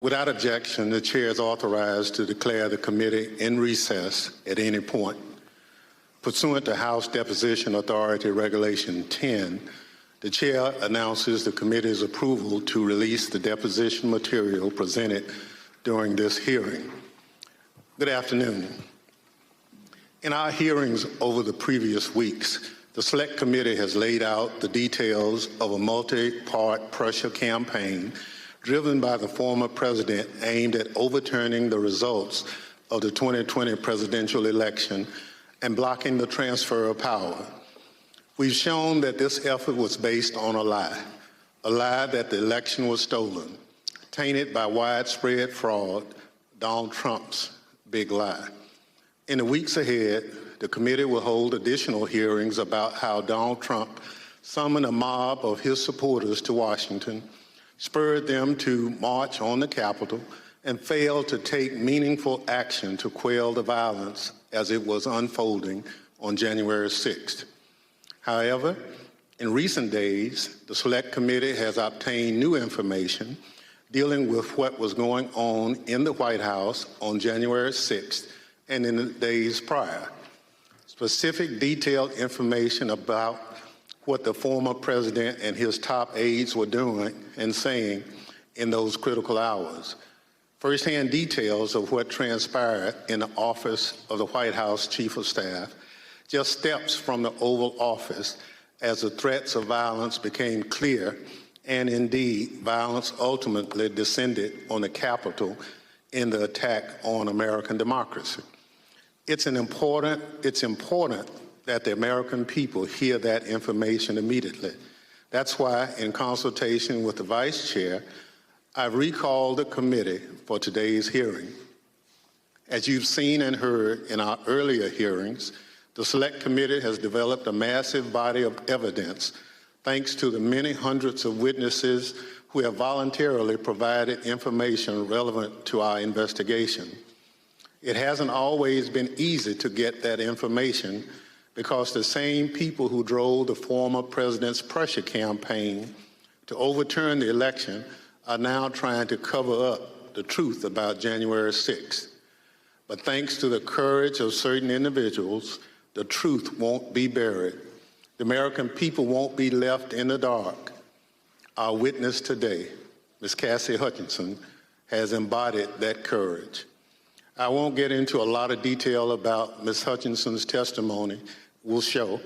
Without objection, the chair is authorized to declare the committee in recess at any point. Pursuant to House Deposition Authority Regulation 10, the chair announces the committee's approval to release the deposition material presented during this hearing. Good afternoon. In our hearings over the previous weeks, the Select Committee has laid out the details of a multi-part pressure campaign driven by the former president aimed at overturning the results of the 2020 presidential election and blocking the transfer of power. We've shown that this effort was based on a lie that the election was stolen, tainted by widespread fraud, Donald Trump's big lie. In the weeks ahead, the committee will hold additional hearings about how Donald Trump summoned a mob of his supporters to Washington, spurred them to march on the Capitol, and failed to take meaningful action to quell the violence as it was unfolding on January 6th. However, in recent days, the Select Committee has obtained new information dealing with what was going on in the White House on January 6th and in the days prior. Specific detailed information about what the former president and his top aides were doing and saying in those critical hours. Firsthand details of what transpired in the office of the White House Chief of Staff, just steps from the Oval Office as the threats of violence became clear, and indeed, violence ultimately descended on the Capitol in the attack on American democracy. It's important that the American people hear that information immediately. That's why, in consultation with the Vice Chair, I've recalled the committee for today's hearing. As you've seen and heard in our earlier hearings, the Select Committee has developed a massive body of evidence thanks to the many hundreds of witnesses who have voluntarily provided information relevant to our investigation. It hasn't always been easy to get that information because the same people who drove the former president's pressure campaign to overturn the election are now trying to cover up the truth about January 6th. But thanks to the courage of certain individuals, the truth won't be buried. The American people won't be left in the dark. Our witness today, Ms. Cassidy Hutchinson, has embodied that courage. I won't get into a lot of detail about Ms. Hutchinson's testimony will show.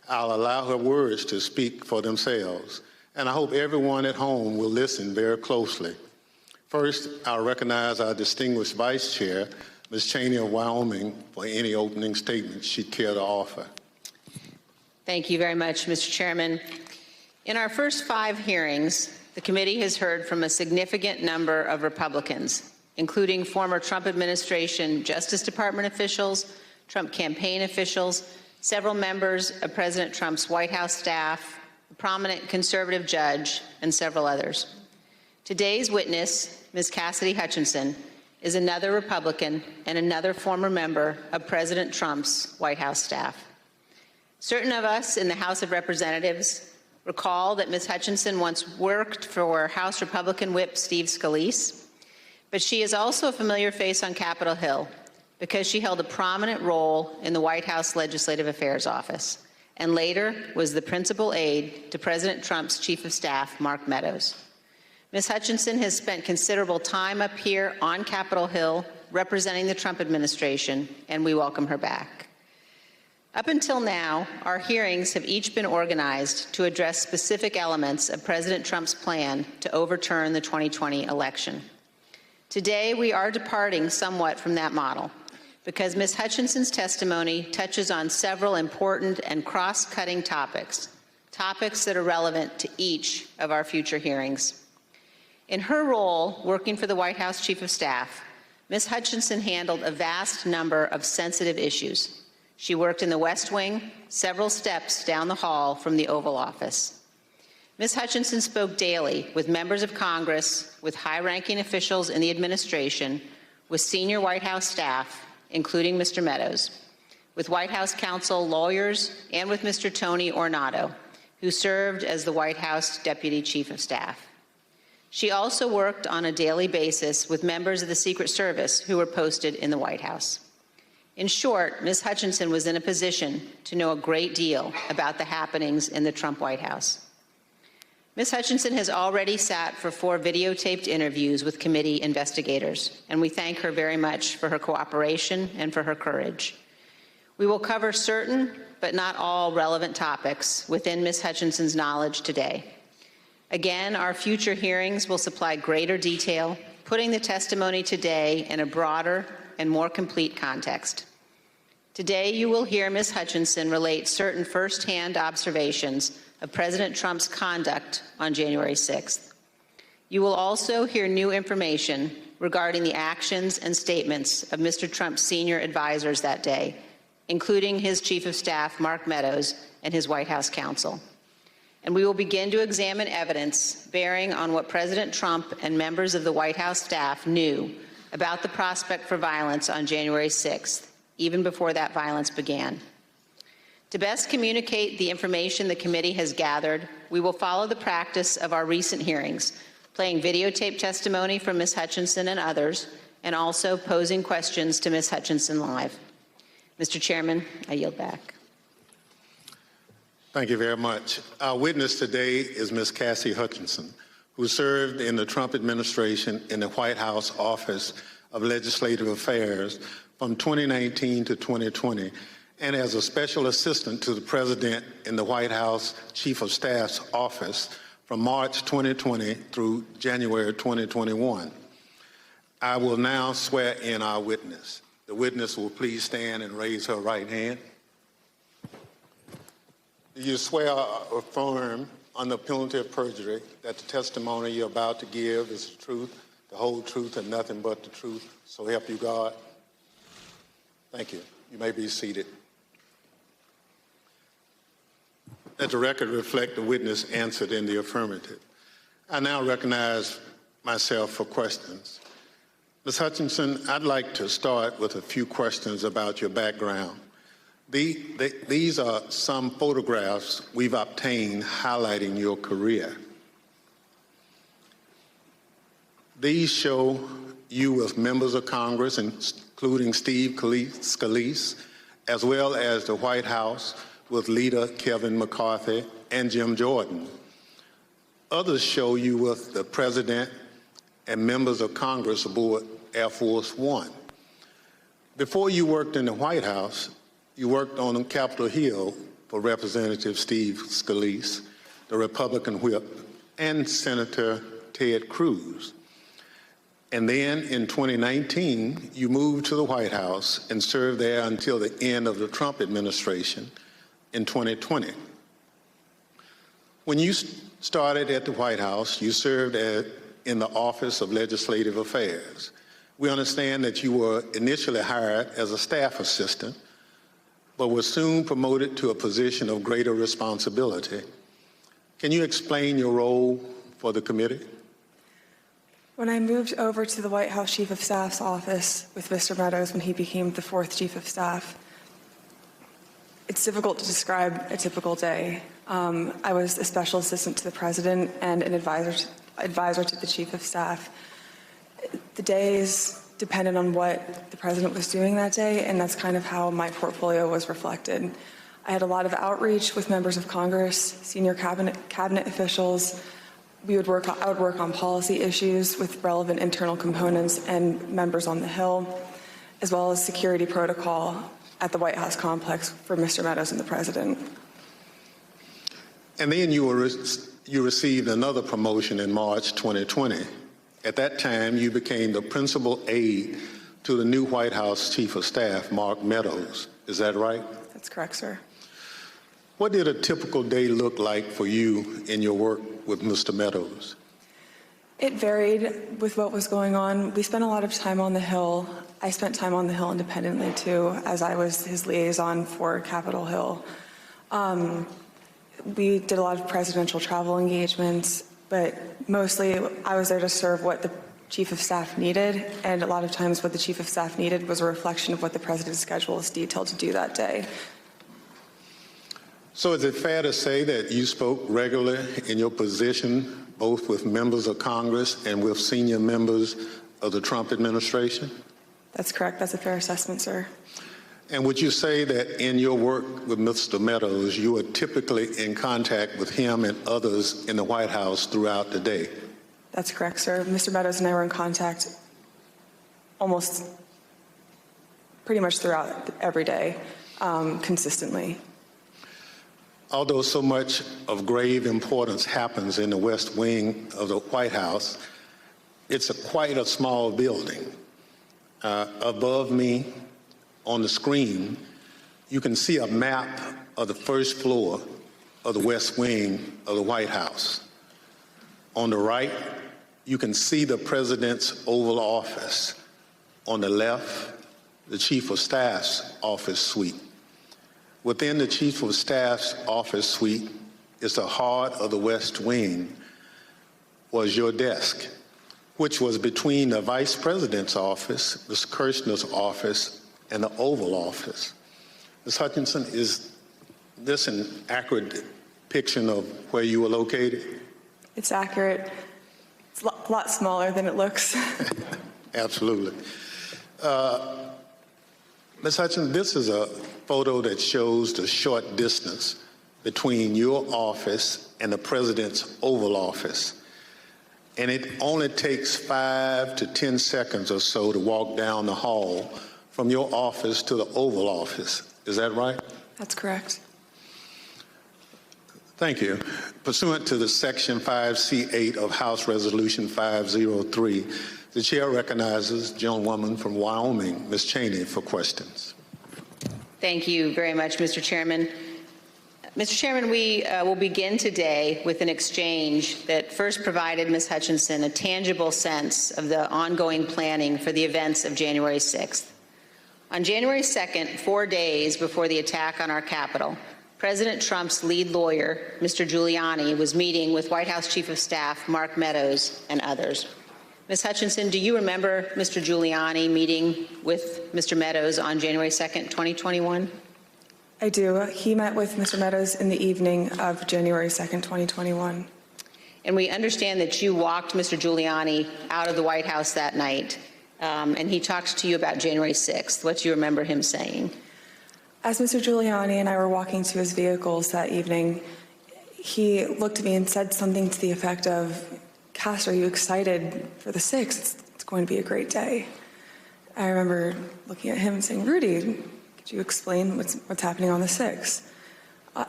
I'll allow her words to speak for themselves, and I hope everyone at home will listen very closely. First, I'll recognize our distinguished Vice Chair, Ms. Cheney of Wyoming, for any opening statements she'd care to offer. Thank you very much, Mr. Chairman. In our first 5 hearings, the committee has heard from a significant number of Republicans, including former Trump administration Justice Department officials, Trump campaign officials, several members of President Trump's White House staff, a prominent conservative judge, and several others. Today's witness, Ms. Cassidy Hutchinson, is another Republican and another former member of President Trump's White House staff. Certain of us in the House of Representatives recall that Ms. Hutchinson once worked for House Republican Whip Steve Scalise, but she is also a familiar face on Capitol Hill because she held a prominent role in the White House Legislative Affairs Office and later was the principal aide to President Trump's Chief of Staff, Mark Meadows. Ms. Hutchinson has spent considerable time up here on Capitol Hill representing the Trump administration, and we welcome her back. Up until now, our hearings have each been organized to address specific elements of President Trump's plan to overturn the 2020 election. Today, we are departing somewhat from that model because Ms. Hutchinson's testimony touches on several important and cross-cutting topics that are relevant to each of our future hearings. In her role working for the White House Chief of Staff, Ms. Hutchinson handled a vast number of sensitive issues. She worked in the West Wing, several steps down the hall from the Oval Office. Ms. Hutchinson spoke daily with members of Congress, with high-ranking officials in the administration, with senior White House staff, including Mr. Meadows, with White House counsel, lawyers, and with Mr. Tony Ornato, who served as the White House Deputy Chief of Staff. She also worked on a daily basis with members of the Secret Service who were posted in the White House. In short, Ms. Hutchinson was in a position to know a great deal about the happenings in the Trump White House. Ms. Hutchinson has already sat for 4 videotaped interviews with committee investigators, and we thank her very much for her cooperation and for her courage. We will cover certain, but not all, relevant topics within Ms. Hutchinson's knowledge today. Again, our future hearings will supply greater detail, putting the testimony today in a broader and more complete context. Today, you will hear Ms. Hutchinson relate certain firsthand observations of President Trump's conduct on January 6th. You will also hear new information regarding the actions and statements of Mr. Trump's senior advisors that day, including his Chief of Staff, Mark Meadows, and his White House counsel. And we will begin to examine evidence bearing on what President Trump and members of the White House staff knew about the prospect for violence on January 6th, even before that violence began. To best communicate the information the committee has gathered, we will follow the practice of our recent hearings, playing videotape testimony from Ms. Hutchinson and others, and also posing questions to Ms. Hutchinson live. Mr. Chairman, I yield back. Thank you very much. Our witness today is Ms. Cassie Hutchinson, who served in the Trump administration in the White House Office of Legislative Affairs from 2019 to 2020, and as a special assistant to the President in the White House Chief of Staff's office from March 2020 through January 2021. I will now swear in our witness. The witness will please stand and raise her right hand. Do you swear or affirm under penalty of perjury that the testimony you're about to give is the truth, the whole truth, and nothing but the truth? So help you God. Thank you. You may be seated. Let the record reflect the witness answered in the affirmative. I now recognize myself for questions. Ms. Hutchinson, I'd like to start with a few questions about your background. These are some photographs we've obtained highlighting your career. These show you with members of Congress, including Steve Scalise, as well as the White House with leader Kevin McCarthy and Jim Jordan. Others show you with the President and members of Congress aboard Air Force One. Before you worked in the White House, you worked on Capitol Hill for Representative Steve Scalise, the Republican whip, and Senator Ted Cruz. And then in 2019, you moved to the White House and served there until the end of the Trump administration in 2020. When you started at the White House, you served in the Office of Legislative Affairs. We understand that you were initially hired as a staff assistant, but were soon promoted to a position of greater responsibility. Can you explain your role for the committee? When I moved over to the White House Chief of Staff's office with Mr. Meadows when he became the 4th Chief of Staff, it's difficult to describe a typical day. I was a special assistant to the President and an advisor to the Chief of Staff. The days depended on what the President was doing that day, and that's kind of how my portfolio was reflected. I had a lot of outreach with members of Congress, senior cabinet officials. I would work on policy issues with relevant internal components and members on the Hill, as well as security protocol at the White House complex for Mr. Meadows and the President. And then you received another promotion in March 2020. At that time, you became the principal aide to the new White House Chief of Staff, Mark Meadows. Is that right? That's correct, sir. What did a typical day look like for you in your work with Mr. Meadows? It varied with what was going on. We spent a lot of time on the Hill. I spent time on the Hill independently, too, as I was his liaison for Capitol Hill. We did a lot of presidential travel engagements, but mostly I was there to serve what the Chief of Staff needed, and a lot of times what the Chief of Staff needed was a reflection of what the President's schedule is detailed to do that day. So is it fair to say that you spoke regularly in your position both with members of Congress and with senior members of the Trump administration? That's correct. That's a fair assessment, sir. And would you say that in your work with Mr. Meadows, you are typically in contact with him and others in the White House throughout the day? That's correct, sir. Mr. Meadows and I were in contact almost pretty much throughout every day, consistently. Although so much of grave importance happens in the West Wing of the White House, it's quite a small building. Above me on the screen, you can see a map of the first floor of the West Wing of the White House. On the right, you can see the President's Oval Office. On the left, the Chief of Staff's office suite. Within the Chief of Staff's office suite is the heart of the West Wing, was your desk, which was between the Vice President's office, Ms. Kirshner's office, and the Oval Office. Ms. Hutchinson, is this an accurate depiction of where you were located? It's accurate. It's a lot smaller than it looks. Absolutely. Ms. Hutchinson, this is a photo that shows the short distance between your office and the President's Oval Office. And it only takes 5 to 10 seconds or so to walk down the hall from your office to the Oval Office. Is that right? That's correct. Thank you. Pursuant to the Section 5C8 of House Resolution 503, the chair recognizes gentlewoman from Wyoming, Ms. Cheney, for questions. Thank you very much, Mr. Chairman. Mr. Chairman, we will begin today with an exchange that first provided Ms. Hutchinson a tangible sense of the ongoing planning for the events of January 6th. On January 2nd, 4 days before the attack on our Capitol, President Trump's lead lawyer, Mr. Giuliani, was meeting with White House Chief of Staff Mark Meadows and others. Ms. Hutchinson, do you remember Mr. Giuliani meeting with Mr. Meadows on January 2nd, 2021? I do. He met with Mr. Meadows in the evening of January 2nd, 2021. And we understand that you walked Mr. Giuliani out of the White House that night, and he talked to you about January 6th. What do you remember him saying? As Mr. Giuliani and I were walking to his vehicles that evening, he looked at me and said something to the effect of, "Cass, are you excited for the 6th? It's going to be a great day." I remember looking at him and saying, "Rudy, could you explain what's happening on the 6th?"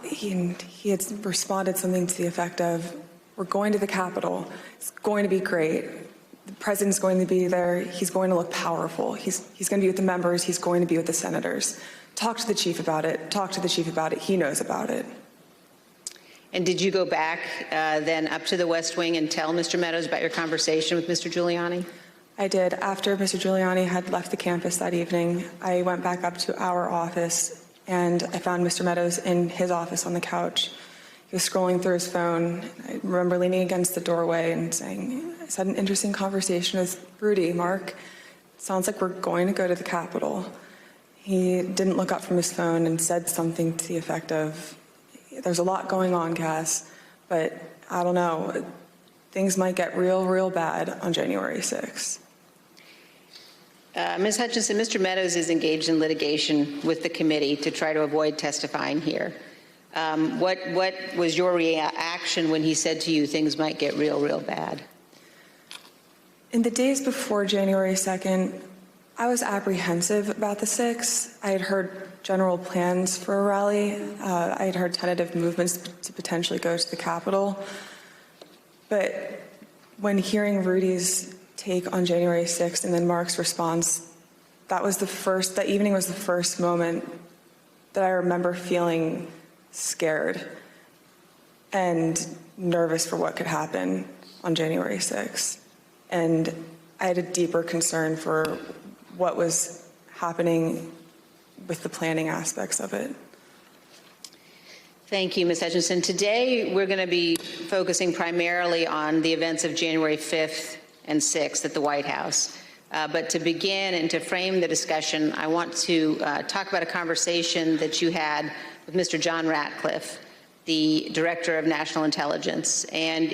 He had responded something to the effect of, "We're going to the Capitol. It's going to be great. The president's going to be there. He's going to look powerful. He's going to be with the members. He's going to be with the senators. Talk to the chief about it. Talk to the chief about it. He knows about it." And did you go back then up to the West Wing and tell Mr. Meadows about your conversation with Mr. Giuliani? I did. After Mr. Giuliani had left the campus that evening, I went back up to our office and I found Mr. Meadows in his office on the couch. He was scrolling through his phone. I remember leaning against the doorway and saying, "I had an interesting conversation with Rudy, Mark. Sounds like we're going to go to the Capitol." He didn't look up from his phone and said something to the effect of, "There's a lot going on, Cass, but I don't know. Things might get real, real bad on January 6th. Ms. Hutchinson, Mr. Meadows is engaged in litigation with the committee to try to avoid testifying here. What was your reaction when he said to you things might get real, real bad? In the days before January 2nd, I was apprehensive about the 6th. I had heard general plans for a rally. I had heard tentative movements to potentially go to the Capitol. But when hearing Rudy's take on January 6th and then Mark's response, that evening was the first moment that I remember feeling scared and nervous for what could happen on January 6th. And I had a deeper concern for what was happening with the planning aspects of it. Thank you, Ms. Hutchinson. Today, we're going to be focusing primarily on the events of January 5th and 6th at the White House. But to begin and to frame the discussion, I want to talk about a conversation that you had with Mr. John Ratcliffe. the Director of National Intelligence, and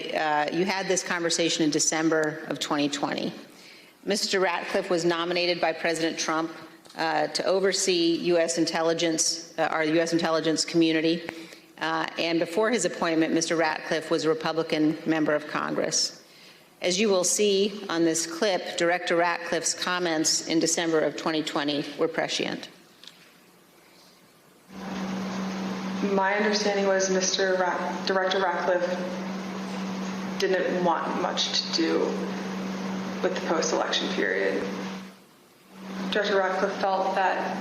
you had this conversation in December of 2020. Mr. Ratcliffe was nominated by President Trump to oversee U.S. intelligence, our U.S. intelligence community, and before his appointment, Mr. Ratcliffe was a Republican member of Congress. As you will see on this clip, Director Ratcliffe's comments in December of 2020 were prescient. My understanding was Director Ratcliffe didn't want much to do with the post-election period. Director Ratcliffe felt that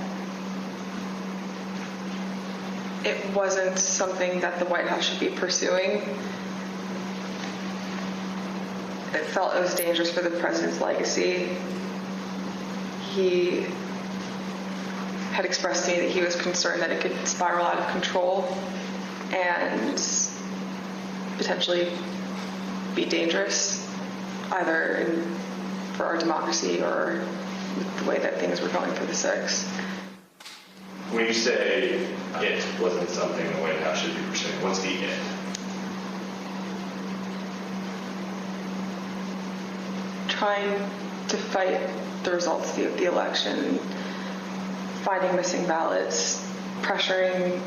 it wasn't something that the White House should be pursuing. It felt it was dangerous for the president's legacy. He had expressed to me that he was concerned that it could spiral out of control and potentially be dangerous, either for our democracy or the way that things were going for the 6th. When you say it wasn't something the White House should be pursuing, what's the it? Trying to fight the results of the election, finding missing ballots, pressuring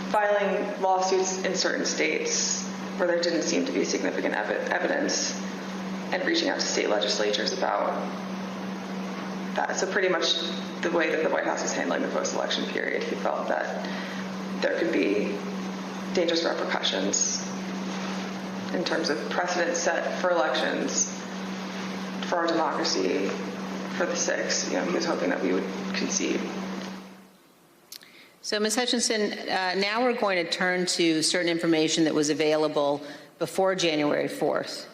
filing lawsuits in certain states where there didn't seem to be significant evidence, and reaching out to state legislatures about that. So pretty much the way that the White House is handling the post-election period, he felt that there could be dangerous repercussions in terms of precedent set for elections, for our democracy, for the 6th. He was hoping that we would concede. So, Ms. Hutchinson, now we're going to turn to certain information that was available before January 4th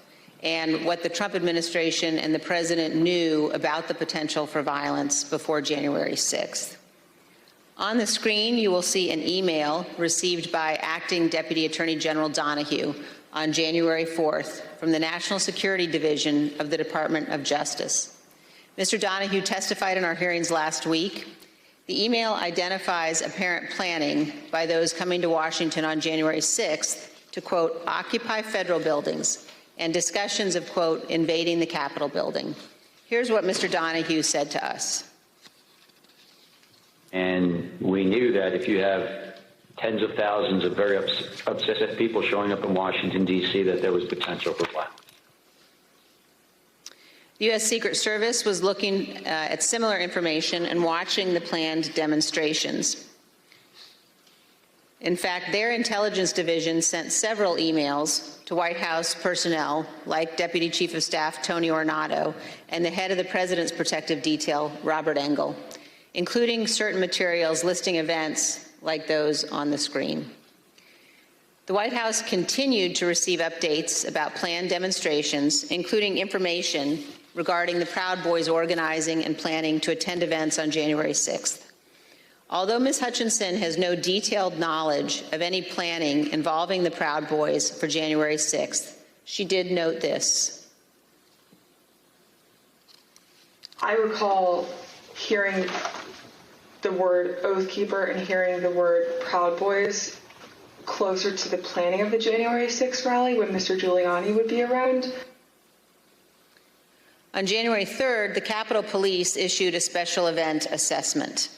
and what the Trump administration and the president knew about the potential for violence before January 6th. On the screen, you will see an email received by Acting Deputy Attorney General Donahue on January 4th from the National Security Division of the Department of Justice. Mr. Donahue testified in our hearings last week. The email identifies apparent planning by those coming to Washington on January 6th to, quote, occupy federal buildings, and discussions of, quote, invading the Capitol building. Here's what Mr. Donahue said to us. And we knew that if you have tens of thousands of very upset people showing up in Washington, D.C., that there was potential for violence. The U.S. Secret Service was looking at similar information and watching the planned demonstrations. In fact, their intelligence division sent several emails to White House personnel, like Deputy Chief of Staff Tony Ornato and the head of the President's Protective Detail, Robert Engel, including certain materials listing events like those on the screen. The White House continued to receive updates about planned demonstrations, including information regarding the Proud Boys organizing and planning to attend events on January 6th. Although Ms. Hutchinson has no detailed knowledge of any planning involving the Proud Boys for January 6th, she did note this. I recall hearing the word Oath Keeper and hearing the word Proud Boys closer to the planning of the January 6th rally when Mr. Giuliani would be around. On January 3rd, the Capitol Police issued a special event assessment.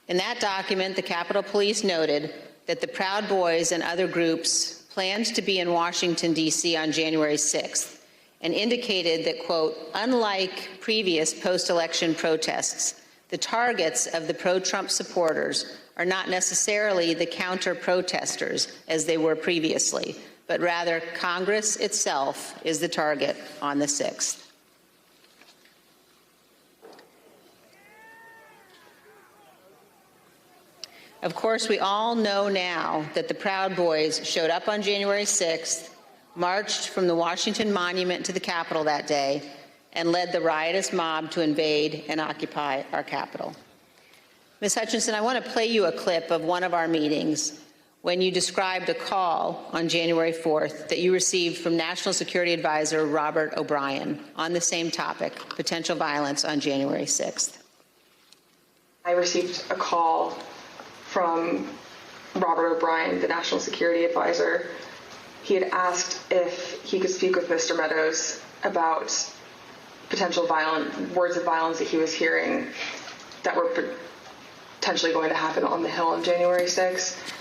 In that document, the Capitol Police noted that the Proud Boys and other groups planned to be in Washington, D.C. on January 6th and indicated that, quote, unlike previous post-election protests, the targets of the pro-Trump supporters are not necessarily the counter-protesters as they were previously, but rather Congress itself is the target on the 6th. Of course, we all know now that the Proud Boys showed up on January 6th, marched from the Washington Monument to the Capitol that day, and led the riotous mob to invade and occupy our Capitol. Ms. Hutchinson, I want to play you a clip of one of our meetings when you described a call on January 4th that you received from National Security Advisor Robert O'Brien on the same topic, potential violence on January 6th? I received a call from Robert O'Brien, the National Security Advisor. He had asked if he could speak with Mr. Meadows about potential words of violence that he was hearing that were potentially going to happen on the Hill on January 6th.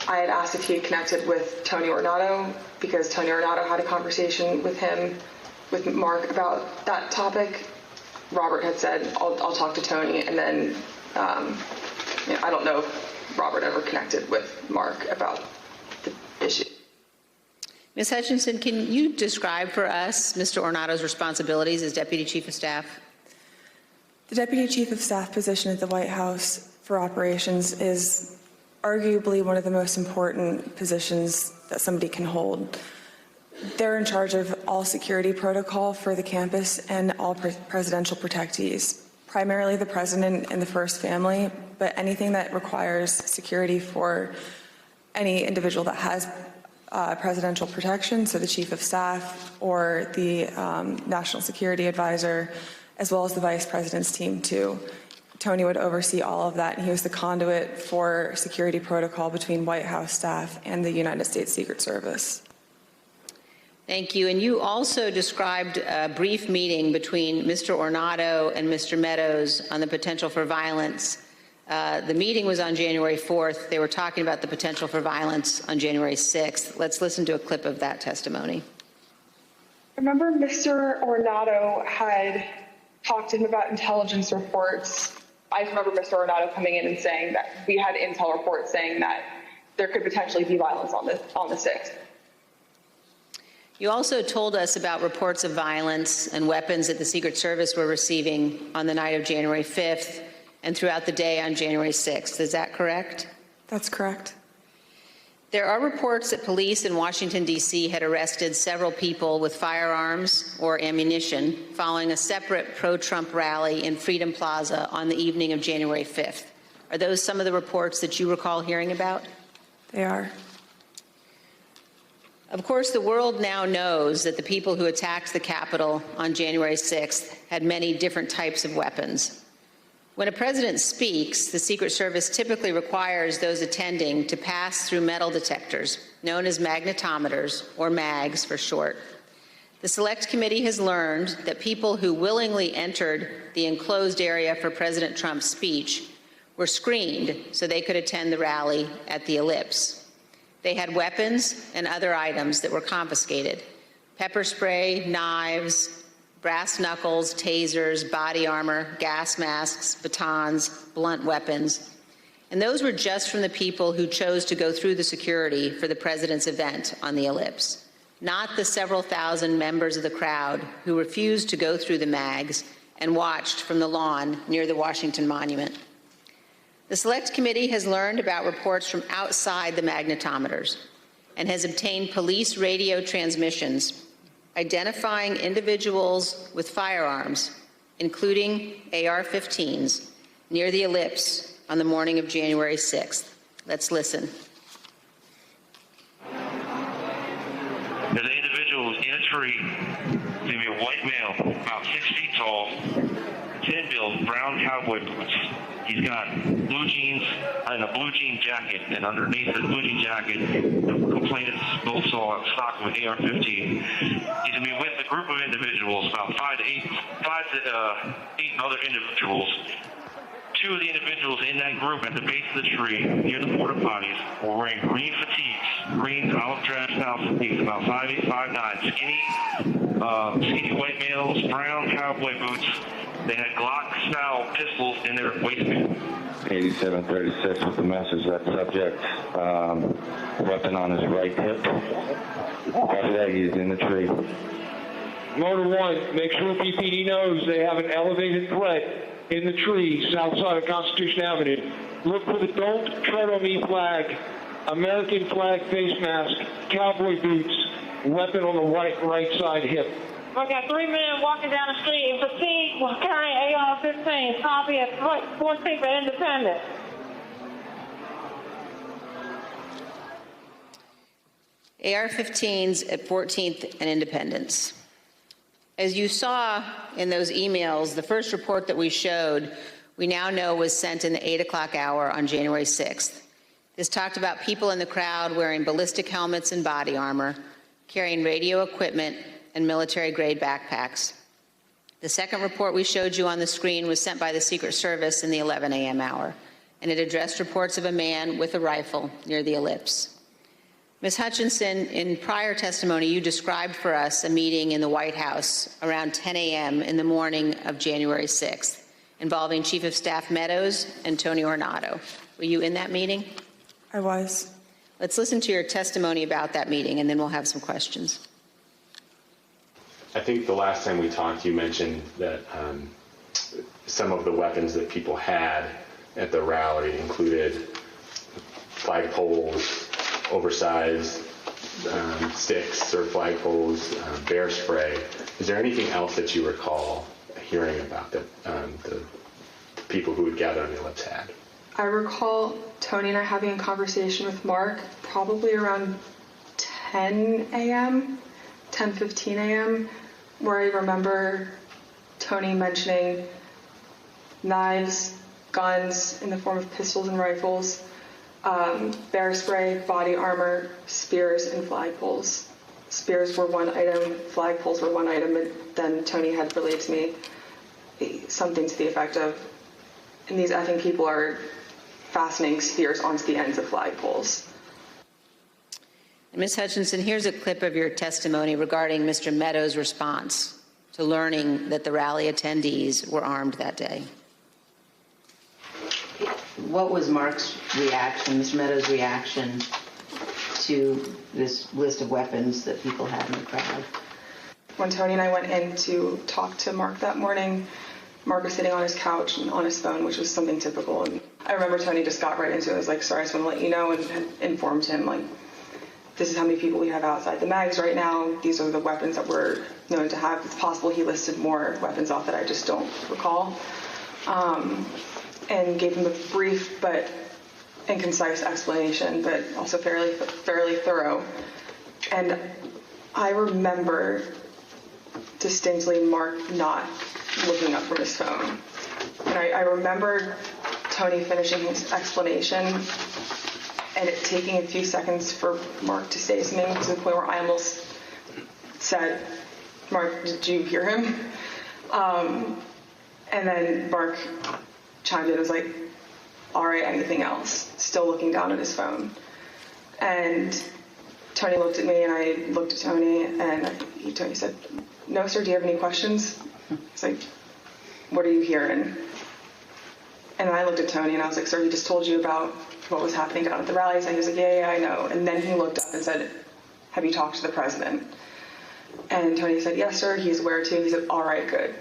I had asked if he had connected with Tony Ornato because Tony Ornato had a conversation with him, with Mark, about that topic. Robert had said, I'll talk to Tony, and then I don't know if Robert ever connected with Mark about the issue. Ms. Hutchinson, can you describe for us Mr. Ornato's responsibilities as Deputy Chief of Staff? The Deputy Chief of Staff position at the White House for operations is arguably one of the most important positions that somebody can hold. They're in charge of all security protocol for the campus and all presidential protectees, primarily the president and the first family, but anything that requires security for any individual that has presidential protection, so the Chief of Staff or the National Security Advisor, as well as the Vice President's team too. Tony would oversee all of that, and he was the conduit for security protocol between White House staff and the United States Secret Service. Thank you. And you also described a brief meeting between Mr. Ornato and Mr. Meadows on the potential for violence. The meeting was on January 4th. They were talking about the potential for violence on January 6th. Let's listen to a clip of that testimony. Remember, Mr. Ornato had talked to him about intelligence reports. I remember Mr. Ornato coming in and saying that we had intel reports saying that there could potentially be violence on the 6th. You also told us about reports of violence and weapons that the Secret Service were receiving on the night of January 5th and throughout the day on January 6th. Is that correct? That's correct. There are reports that police in Washington, D.C. had arrested several people with firearms or ammunition following a separate pro-Trump rally in Freedom Plaza on the evening of January 5th. Are those some of the reports that you recall hearing about? They are. Of course, the world now knows that the people who attacked the Capitol on January 6th had many different types of weapons. When a president speaks, the Secret Service typically requires those attending to pass through metal detectors, known as magnetometers, or MAGs for short. The Select Committee has learned that people who willingly entered the enclosed area for President Trump's speech were screened so they could attend the rally at the Ellipse. They had weapons and other items that were confiscated: pepper spray, knives, brass knuckles, tasers, body armor, gas masks, batons, blunt weapons. And those were just from the people who chose to go through the security for the president's event on the Ellipse, not the several thousand members of the crowd who refused to go through the MAGs and watched from the lawn near the Washington Monument. The Select Committee has learned about reports from outside the magnetometers and has obtained police radio transmissions identifying individuals with firearms, including AR-15s, near the Ellipse on the morning of January 6th. Let's listen. There's an individual in a tree. He's going to be a white male, about 6 feet tall, tin build, brown cowboy boots. He's got blue jeans and a blue jean jacket, and underneath the blue jean jacket, the complainants both saw a stock of an AR-15. He's going to be with a group of individuals, about five to eight other individuals. Two of the individuals in that group at the base of the tree, near the porta potties, were wearing green fatigues, green olive drab style fatigues, about 5'8", 5'9", skinny white males, brown cowboy boots. They had Glock-style pistols in their waistband. 8736 with the message that subject, weapon on his right hip. After that, he's in the tree. Motor 1, make sure PPD knows they have an elevated threat in the tree south side of Constitution Avenue. Look for the Don't Tread on Me flag, American flag face mask, cowboy boots, weapon on the right side hip. I got 3 men walking down the street in fatigue carrying AR-15. Copy at 14th and Independence. AR-15s at 14th and Independence. As you saw in those emails, the first report that we showed, we now know was sent in the 8 o'clock hour on January 6th. This talked about people in the crowd wearing ballistic helmets and body armor, carrying radio equipment and military-grade backpacks. The second report we showed you on the screen was sent by the Secret Service in the 11 a.m. hour, and it addressed reports of a man with a rifle near the ellipse. Ms. Hutchinson, in prior testimony, you described for us a meeting in the White House around 10 a.m. in the morning of January 6th, involving Chief of Staff Meadows and Tony Ornato. Were you in that meeting? I was. Let's listen to your testimony about that meeting, and then we'll have some questions. I think the last time we talked, you mentioned that some of the weapons that people had at the rally included flagpoles, oversized sticks or flagpoles, bear spray. Is there anything else that you recall hearing about that the people who would gather on the ellipse had? I recall Tony and I having a conversation with Mark probably around 10 a.m., 10:15 a.m., where I remember Tony mentioning knives, guns in the form of pistols and rifles, bear spray, body armor, spears, and flagpoles. Spears were one item, flagpoles were one item, and then Tony had relayed to me something to the effect of, and these effing people are fastening spears onto the ends of flagpoles. Ms. Hutchinson, here's a clip of your testimony regarding Mr. Meadows' response to learning that the rally attendees were armed that day. What was Mark's reaction, Mr. Meadows' reaction to this list of weapons that people had in the crowd? When Tony and I went in to talk to Mark that morning, Mark was sitting on his couch and on his phone, which was something typical. And I remember Tony just got right into it. I was like, sorry, I just want to let you know, and had informed him, like, this is how many people we have outside the mags right now. These are the weapons that we're known to have. It's possible he listed more weapons off that I just don't recall. And gave him a brief and concise explanation, but also fairly thorough. And I remember distinctly Mark not looking up from his phone. And I remember Tony finishing his explanation and it taking a few seconds for Mark to say something, to the point where I almost said, Mark, did you hear him? And then Mark chimed in and was like, all right, anything else? Still looking down at his phone. And Tony looked at me and I looked at Tony, and Tony said, no, sir, do you have any questions? I was like, what are you hearing? And I looked at Tony and I was like, sir, he just told you about what was happening down at the rally. And he was like, yeah, I know. And then he looked up and said, have you talked to the president? And Tony said, yes, sir, he's aware too. He said, all right, good.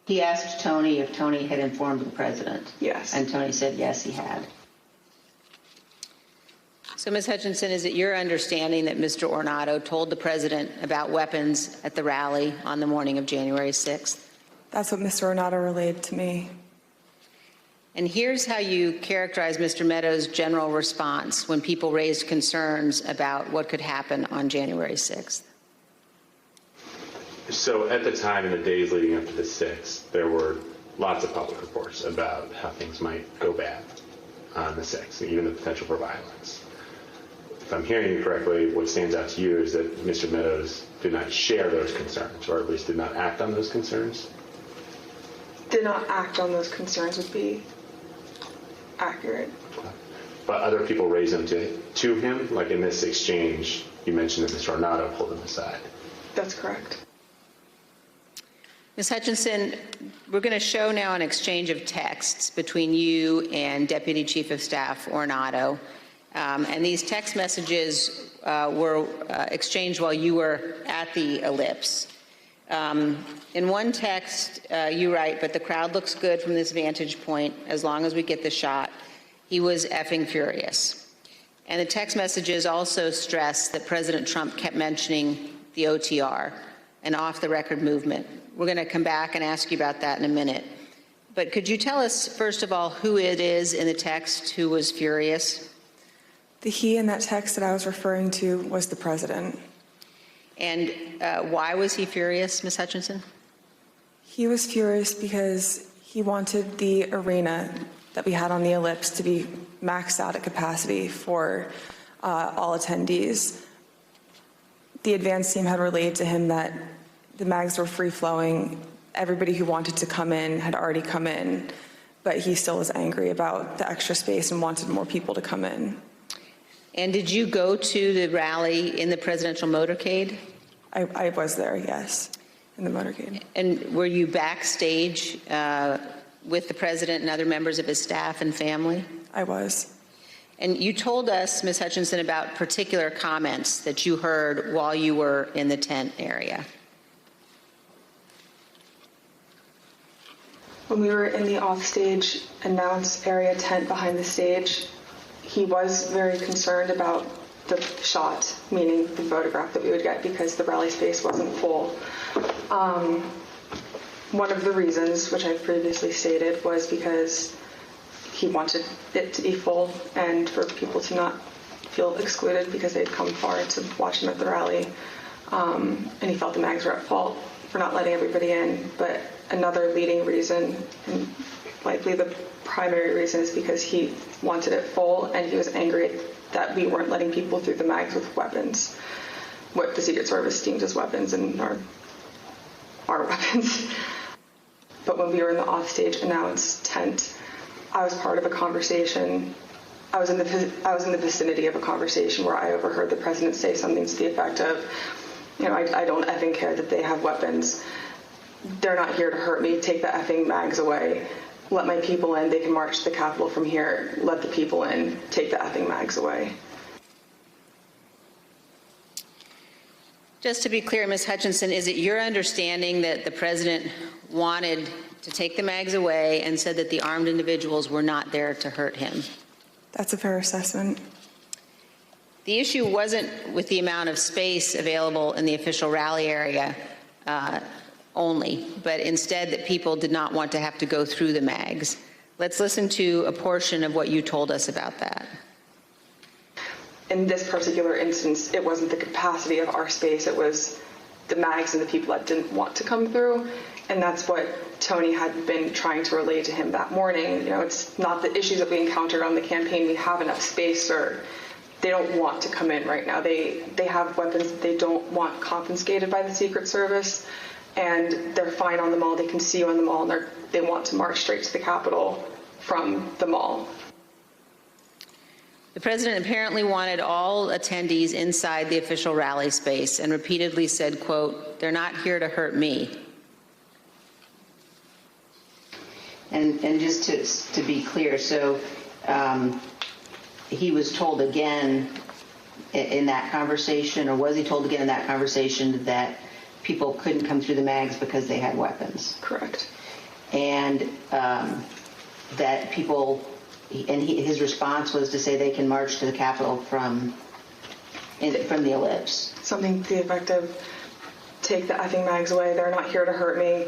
He asked Tony if Tony had informed the president. Yes. And Tony said, yes, he had. So, Ms. Hutchinson, is it your understanding that Mr. Ornato told the president about weapons at the rally on the morning of January 6th? That's what Mr. Ornato relayed to me. And here's how you characterize Mr. Meadows' general response when people raised concerns about what could happen on January 6th. So at the time, in the days leading up to the 6th, there were lots of public reports about how things might go bad on the 6th, and even the potential for violence. If I'm hearing you correctly, what stands out to you is that Mr. Meadows did not share those concerns, or at least did not act on those concerns? Did not act on those concerns would be accurate. But other people raised them to him? Like in this exchange, you mentioned that Mr. Ornato pulled him aside. That's correct. Ms. Hutchinson, we're going to show now an exchange of texts between you and Deputy Chief of Staff Ornato. And these text messages were exchanged while you were at the ellipse. In one text, you write, but the crowd looks good from this vantage point as long as we get the shot. He was effing furious. And the text messages also stress that President Trump kept mentioning the OTR, an off-the-record movement. We're going to come back and ask you about that in a minute. But could you tell us, first of all, who it is in the text who was furious? The he in that text that I was referring to was the president. And why was he furious, Ms. Hutchinson? He was furious because he wanted the arena that we had on the Ellipse to be maxed out at capacity for all attendees. The advance team had relayed to him that the mags were free-flowing. Everybody who wanted to come in had already come in, but he still was angry about the extra space and wanted more people to come in. And did you go to the rally in the presidential motorcade? I was there, yes, in the motorcade. And were you backstage with the president and other members of his staff and family? I was. And you told us, Ms. Hutchinson, about particular comments that you heard while you were in the tent area. When we were in the offstage announce area tent behind the stage, he was very concerned about the shot, meaning the photograph that we would get, because the rally space wasn't full. One of the reasons, which I've previously stated, was because he wanted it to be full and for people to not feel excluded because they'd come far to watch him at the rally. And he felt the mags were at fault for not letting everybody in. But another leading reason, and likely the primary reason, is because he wanted it full and he was angry that we weren't letting people through the mags with weapons, what the Secret Service deemed as weapons and our weapons. But when we were in the offstage announce tent, I was part of a conversation. I was in the vicinity of a conversation where I overheard the president say something to the effect of, I don't effing care that they have weapons. They're not here to hurt me. Take the effing mags away. Let my people in. They can march to the Capitol from here. Let the people in. Take the effing mags away. Just to be clear, Ms. Hutchinson, is it your understanding that the president wanted to take the mags away and said that the armed individuals were not there to hurt him? That's a fair assessment. The issue wasn't with the amount of space available in the official rally area only, but instead that people did not want to have to go through the mags. Let's listen to a portion of what you told us about that. In this particular instance, it wasn't the capacity of our space, it was the mags and the people that didn't want to come through. And that's what Tony had been trying to relay to him that morning. It's not the issues that we encountered on the campaign. We have enough space, or they don't want to come in right now. They have weapons that they don't want confiscated by the Secret Service, and they're fine on the mall. They can see you on the mall, and they want to march straight to the Capitol from the mall. The president apparently wanted all attendees inside the official rally space and repeatedly said, quote, "They're not here to hurt me." And just to be clear, so he was told again in that conversation, or was he told again in that conversation, that people couldn't come through the mags because they had weapons? Correct. And that people, and his response was to say they can march to the Capitol from the Ellipse. Something to the effect of, take the effing mags away. They're not here to hurt me.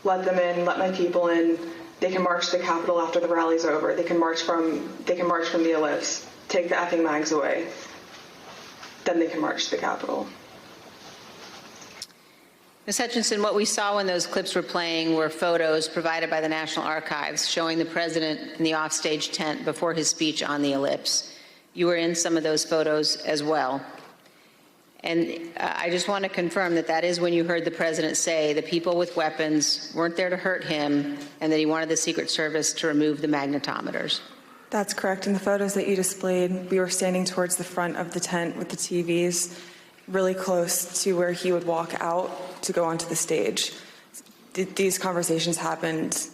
Let them in. Let my people in. They can march to the Capitol after the rally's over. They can march from the Ellipse. Take the effing mags away. Then they can march to the Capitol. Ms. Hutchinson, what we saw when those clips were playing were photos provided by the National Archives showing the president in the offstage tent before his speech on the Ellipse. You were in some of those photos as well. And I just want to confirm that that is when you heard the president say the people with weapons weren't there to hurt him and that he wanted the Secret Service to remove the magnetometers. That's correct. In the photos that you displayed, we were standing towards the front of the tent with the TVs, really close to where he would walk out to go onto the stage. These conversations happened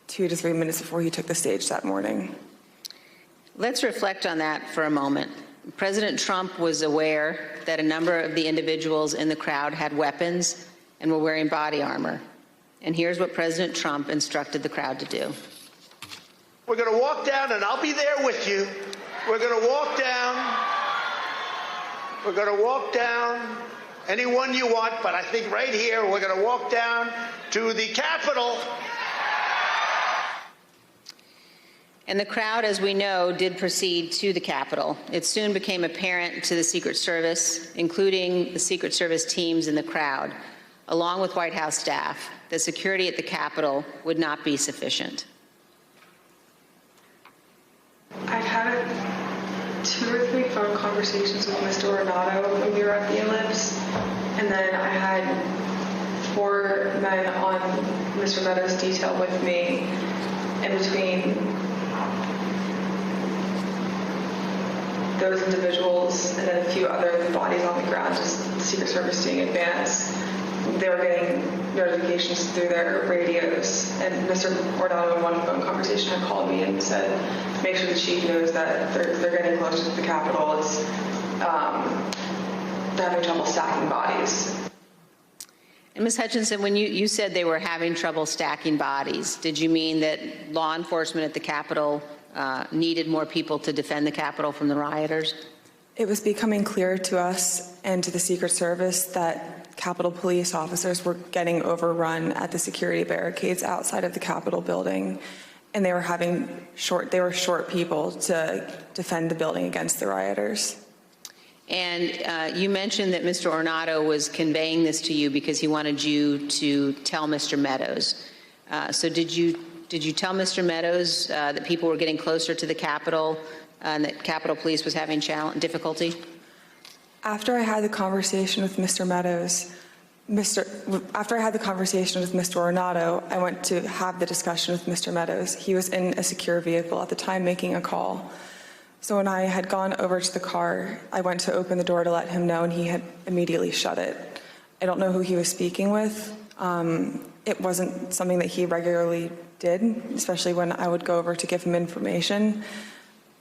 2 to 3 minutes before he took the stage that morning. Let's reflect on that for a moment. President Trump was aware that a number of the individuals in the crowd had weapons and were wearing body armor. And here's what President Trump instructed the crowd to do. We're going to walk down, and I'll be there with you. We're going to walk down. We're going to walk down anyone you want, but I think right here we're going to walk down to the Capitol. And the crowd, as we know, did proceed to the Capitol. It soon became apparent to the Secret Service, including the Secret Service teams in the crowd, along with White House staff, that security at the Capitol would not be sufficient. I've had 2 or 3 phone conversations with Mr. Ornato when we were at the Ellipse, and then I had 4 men on Mr. Meadows' detail with me in between those individuals and then a few other bodies on the ground, just the Secret Service doing advance. They were getting notifications through their radios, and Mr. Ornato in one phone conversation had called me and said, make sure the chief knows that they're getting close to the Capitol. It's, they're having trouble stacking bodies. And Ms. Hutchinson, when you said they were having trouble stacking bodies, did you mean that law enforcement at the Capitol needed more people to defend the Capitol from the rioters? It was becoming clear to us and to the Secret Service that Capitol Police officers were getting overrun at the security barricades outside of the Capitol building, and they were short people to defend the building against the rioters. And you mentioned that Mr. Ornato was conveying this to you because he wanted you to tell Mr. Meadows. So did you tell Mr. Meadows that people were getting closer to the Capitol and that Capitol Police was having difficulty? After I had the conversation with Mr. Meadows, after I had the conversation with Mr. Ornato, I went to have the discussion with Mr. Meadows. He was in a secure vehicle at the time making a call. So when I had gone over to the car, I went to open the door to let him know, and he had immediately shut it. I don't know who he was speaking with. It wasn't something that he regularly did, especially when I would go over to give him information.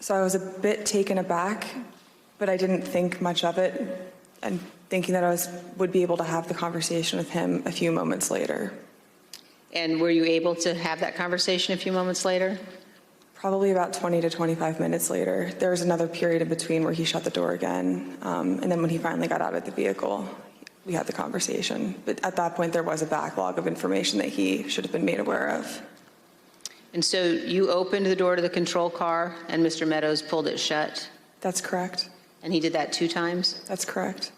So I was a bit taken aback, but I didn't think much of it, and thinking that I would be able to have the conversation with him a few moments later. And were you able to have that conversation a few moments later? Probably about 20 to 25 minutes later. There was another period in between where he shut the door again, and then when he finally got out of the vehicle, we had the conversation. But at that point, there was a backlog of information that he should have been made aware of. And so you opened the door to the control car, and Mr. Meadows pulled it shut? That's correct. And he did that 2 times? That's correct.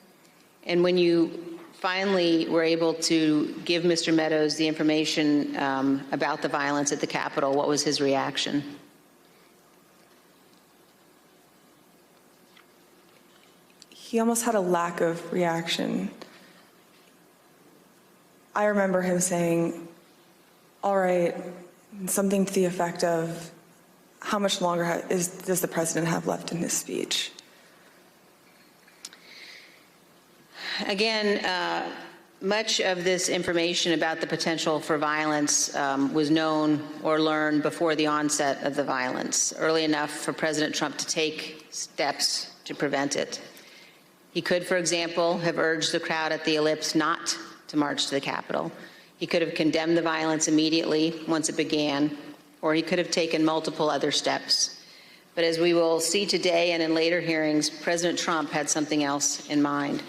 And when you finally were able to give Mr. Meadows the information about the violence at the Capitol, what was his reaction? He almost had a lack of reaction. I remember him saying, all right, something to the effect of, how much longer does the president have left in his speech? Again, much of this information about the potential for violence was known or learned before the onset of the violence, early enough for President Trump to take steps to prevent it. He could, for example, have urged the crowd at the Ellipse not to march to the Capitol. He could have condemned the violence immediately once it began, or he could have taken multiple other steps. But as we will see today and in later hearings, President Trump had something else in mind.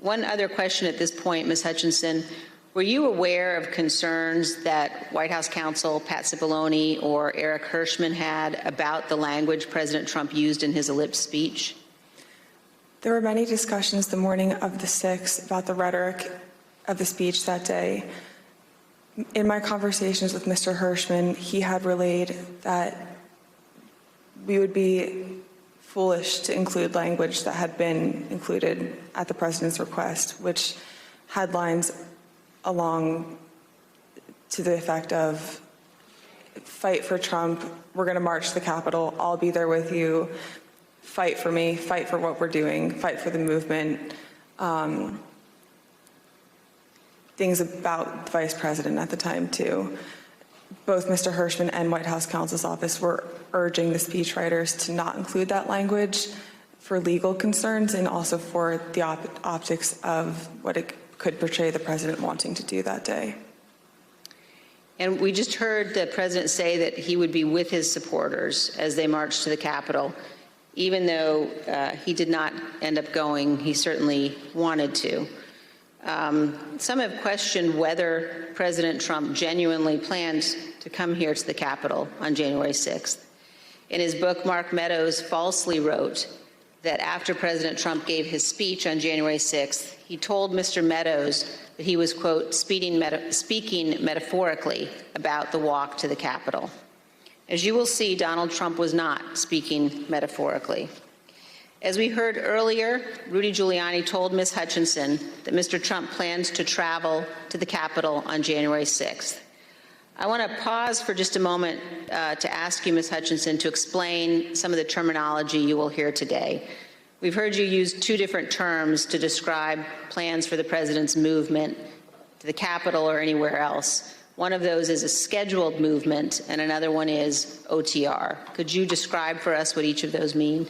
One other question at this point, Ms. Hutchinson. Were you aware of concerns that White House counsel Pat Cipollone or Eric Hirschman had about the language President Trump used in his Ellipse speech? There were many discussions the morning of the 6th about the rhetoric of the speech that day. In my conversations with Mr. Hirschman, he had relayed that we would be foolish to include language that had been included at the president's request, which had lines along to the effect of, fight for Trump, we're going to march to the Capitol, I'll be there with you, fight for me, fight for what we're doing, fight for the movement. Things about the vice president at the time, too. Both Mr. Hirschman and White House counsel's office were urging the speechwriters to not include that language for legal concerns and also for the optics of what it could portray the president wanting to do that day. And we just heard the president say that he would be with his supporters as they marched to the Capitol. Even though he did not end up going, he certainly wanted to. Some have questioned whether President Trump genuinely plans to come here to the Capitol on January 6th. In his book, Mark Meadows falsely wrote that after President Trump gave his speech on January 6th, he told Mr. Meadows that he was, quote, speaking metaphorically about the walk to the Capitol. As you will see, Donald Trump was not speaking metaphorically. As we heard earlier, Rudy Giuliani told Ms. Hutchinson that Mr. Trump plans to travel to the Capitol on January 6th. I want to pause for just a moment to ask you, Ms. Hutchinson, to explain some of the terminology you will hear today. We've heard you use two different terms to describe plans for the president's movement to the Capitol or anywhere else. One of those is a scheduled movement, and another one is OTR. Could you describe for us what each of those mean?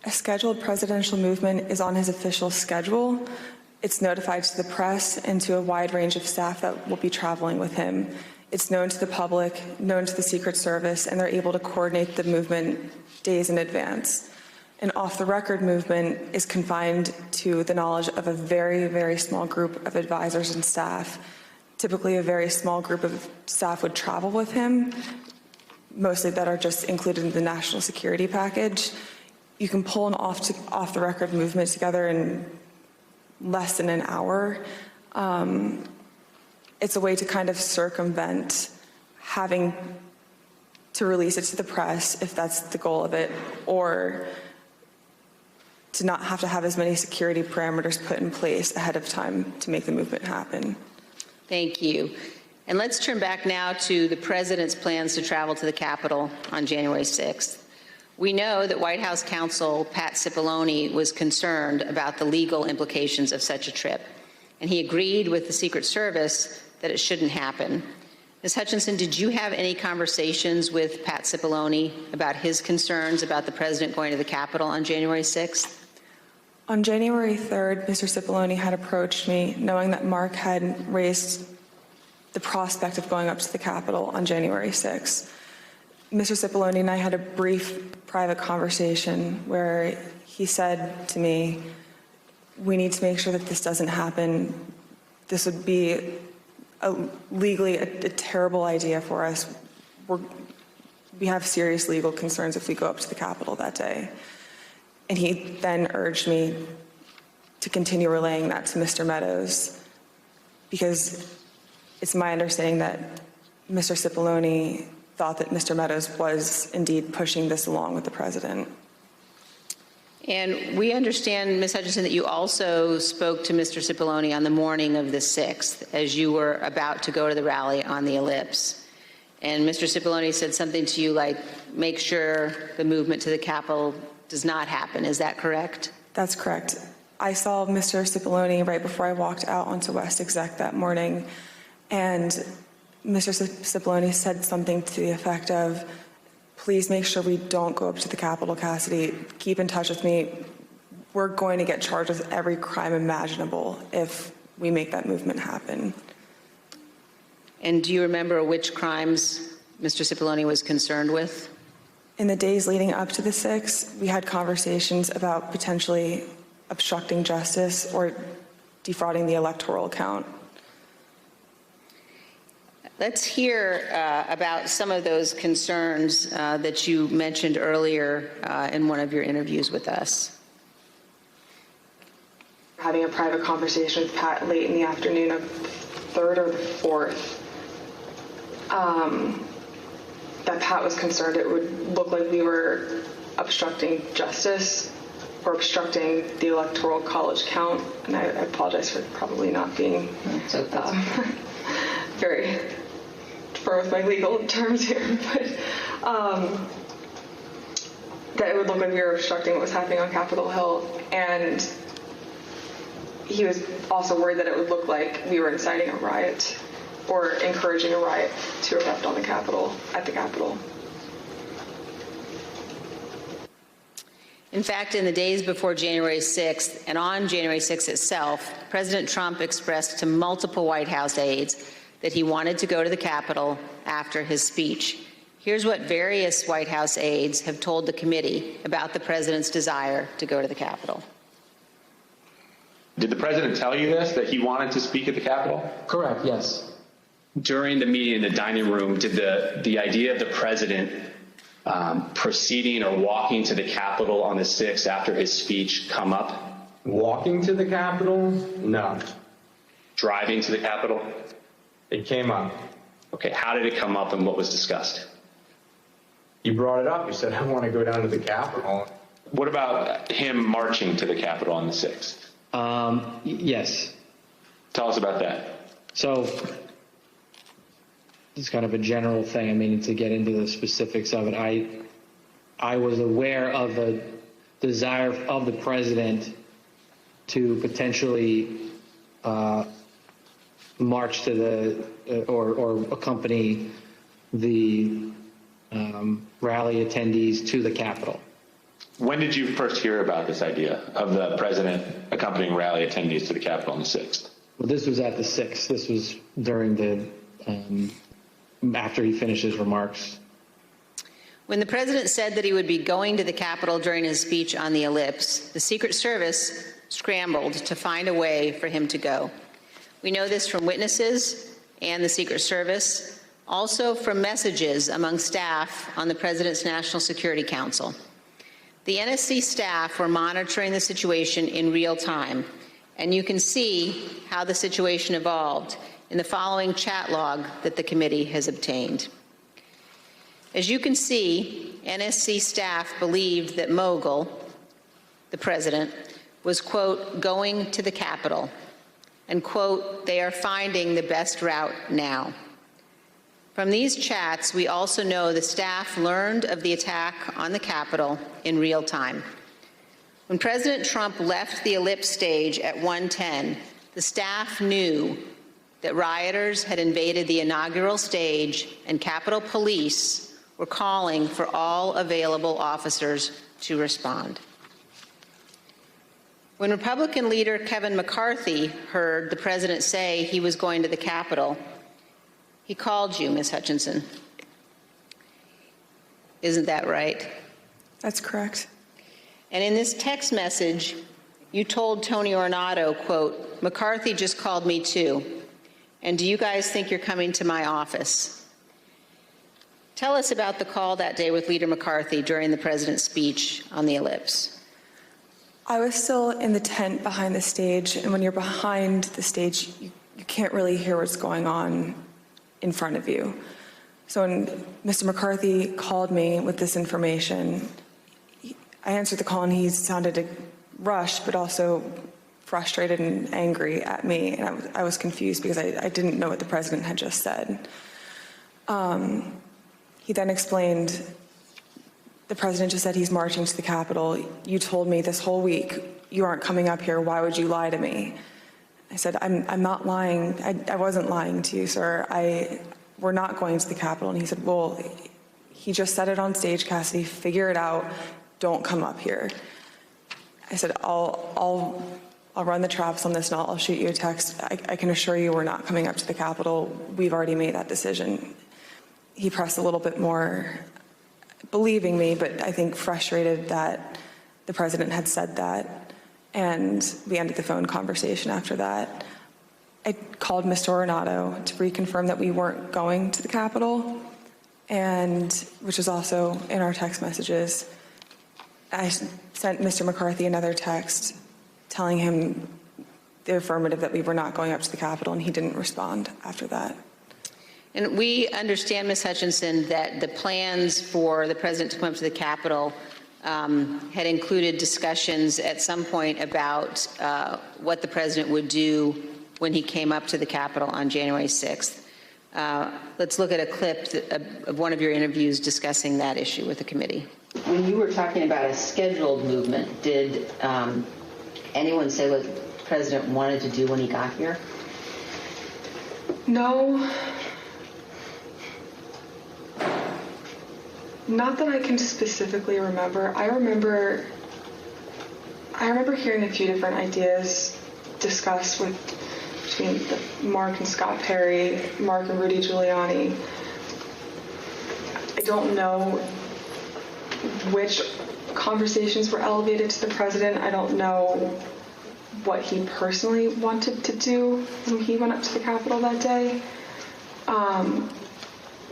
A scheduled presidential movement is on his official schedule. It's notified to the press and to a wide range of staff that will be traveling with him. It's known to the public, known to the Secret Service, and they're able to coordinate the movement days in advance. An off-the-record movement is confined to the knowledge of a very, very small group of advisors and staff. Typically, a very small group of staff would travel with him, mostly that are just included in the national security package. You can pull an off-the-record movement together in less than an hour. It's a way to kind of circumvent having to release it to the press, if that's the goal of it, or to not have to have as many security parameters put in place ahead of time to make the movement happen. Thank you. And let's turn back now to the president's plans to travel to the Capitol on January 6th. We know that White House counsel Pat Cipollone was concerned about the legal implications of such a trip, and he agreed with the Secret Service that it shouldn't happen. Ms. Hutchinson, did you have any conversations with Pat Cipollone about his concerns about the president going to the Capitol on January 6th? On January 3rd, Mr. Cipollone had approached me, knowing that Mark had raised the prospect of going up to the Capitol on January 6th. Mr. Cipollone and I had a brief private conversation where he said to me, we need to make sure that this doesn't happen. This would be legally a terrible idea for us. We have serious legal concerns if we go up to the Capitol that day. And he then urged me to continue relaying that to Mr. Meadows, because it's my understanding that Mr. Cipollone thought that Mr. Meadows was indeed pushing this along with the president. And we understand, Ms. Hutchinson, that you also spoke to Mr. Cipollone on the morning of the 6th as you were about to go to the rally on the Ellipse. And Mr. Cipollone said something to you like, make sure the movement to the Capitol does not happen. Is that correct? That's correct. I saw Mr. Cipollone right before I walked out onto West Exec that morning, and Mr. Cipollone said something to the effect of, please make sure we don't go up to the Capitol, Cassidy. Keep in touch with me. We're going to get charged with every crime imaginable if we make that movement happen. And do you remember which crimes Mr. Cipollone was concerned with? In the days leading up to the 6th, we had conversations about potentially obstructing justice or defrauding the electoral count. Let's hear about some of those concerns that you mentioned earlier in one of your interviews with us. Having a private conversation with Pat late in the afternoon of 3rd or the 4th, that Pat was concerned it would look like we were obstructing justice or obstructing the electoral college count. And I apologize for probably not being very firm with my legal terms here, but that it would look like we were obstructing what was happening on Capitol Hill. And he was also worried that it would look like we were inciting a riot or encouraging a riot to erupt on the Capitol, at the Capitol. In fact, in the days before January 6th and on January 6th itself, President Trump expressed to multiple White House aides that he wanted to go to the Capitol after his speech. Here's what various White House aides have told the committee about the president's desire to go to the Capitol. Did the president tell you this, that he wanted to speak at the Capitol? Correct, yes. During the meeting in the dining room, did the idea of the president proceeding or walking to the Capitol on the 6th after his speech come up? Walking to the Capitol? No. Driving to the Capitol? It came up. Okay, how did it come up and what was discussed? You brought it up. You said, I want to go down to the Capitol. What about him marching to the Capitol on the 6th? Yes. Tell us about that. So it's kind of a general thing. I mean, to get into the specifics of it, I was aware of the desire of the president to potentially march to the or accompany the rally attendees to the Capitol. When did you first hear about this idea of the president accompanying rally attendees to the Capitol on the 6th? Well, this was at the 6th. This was during the after he finished his remarks. When the president said that he would be going to the Capitol during his speech on the ellipse, the Secret Service scrambled to find a way for him to go. We know this from witnesses and the Secret Service, also from messages among staff on the President's National Security Council. The NSC staff were monitoring the situation in real time, and you can see how the situation evolved in the following chat log that the committee has obtained. As you can see, NSC staff believed that Mogul, the president, was, quote, going to the Capitol, and, quote, they are finding the best route now. From these chats, we also know the staff learned of the attack on the Capitol in real time. When President Trump left the ellipse stage at 1:10, the staff knew that rioters had invaded the inaugural stage and Capitol Police were calling for all available officers to respond. When Republican leader Kevin McCarthy heard the president say he was going to the Capitol, he called you, Ms. Hutchinson. Isn't that right? That's correct. And in this text message, you told Tony Ornato, quote, McCarthy just called me too. And do you guys think you're coming to my office? Tell us about the call that day with Leader McCarthy during the president's speech on the ellipse. I was still in the tent behind the stage, and when you're behind the stage, you can't really hear what's going on in front of you. So when Mr. McCarthy called me with this information, I answered the call and he sounded rushed, but also frustrated and angry at me. And I was confused because I didn't know what the president had just said. He then explained, the president just said he's marching to the Capitol. You told me this whole week you aren't coming up here. Why would you lie to me? I said, I'm not lying. I wasn't lying to you, sir. We're not going to the Capitol. And he said, well, he just said it on stage, Cassidy. Figure it out. Don't come up here. I said, I'll run the traps on this and I'll shoot you a text. I can assure you we're not coming up to the Capitol. We've already made that decision. He pressed a little bit more, believing me, but I think frustrated that the president had said that. And we ended the phone conversation after that. I called Mr. Ornato to reconfirm that we weren't going to the Capitol, and which was also in our text messages. I sent Mr. McCarthy another text telling him the affirmative that we were not going up to the Capitol, and he didn't respond after that. And we understand, Ms. Hutchinson, that the plans for the president to come up to the Capitol had included discussions at some point about what the president would do when he came up to the Capitol on January 6th. Let's look at a clip of one of your interviews discussing that issue with the committee. When you were talking about a scheduled movement, did anyone say what the president wanted to do when he got here? No. Not that I can specifically remember. I remember hearing a few different ideas discussed between Mark and Scott Perry, Mark and Rudy Giuliani. I don't know which conversations were elevated to the president. I don't know what he personally wanted to do when he went up to the Capitol that day.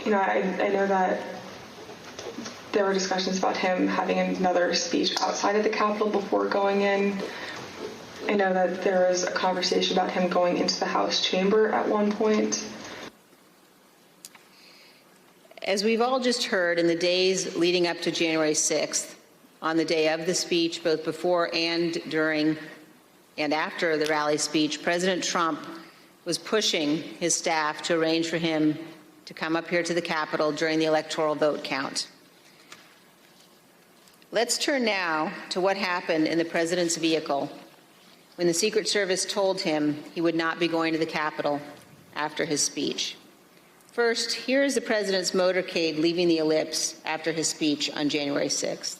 You know, I know that there were discussions about him having another speech outside of the Capitol before going in. I know that there was a conversation about him going into the House chamber at one point. As we've all just heard, in the days leading up to January 6th, on the day of the speech, both before and during and after the rally speech, President Trump was pushing his staff to arrange for him to come up here to the Capitol during the electoral vote count. Let's turn now to what happened in the president's vehicle when the Secret Service told him he would not be going to the Capitol after his speech. First, here is the president's motorcade leaving the ellipse after his speech on January 6th.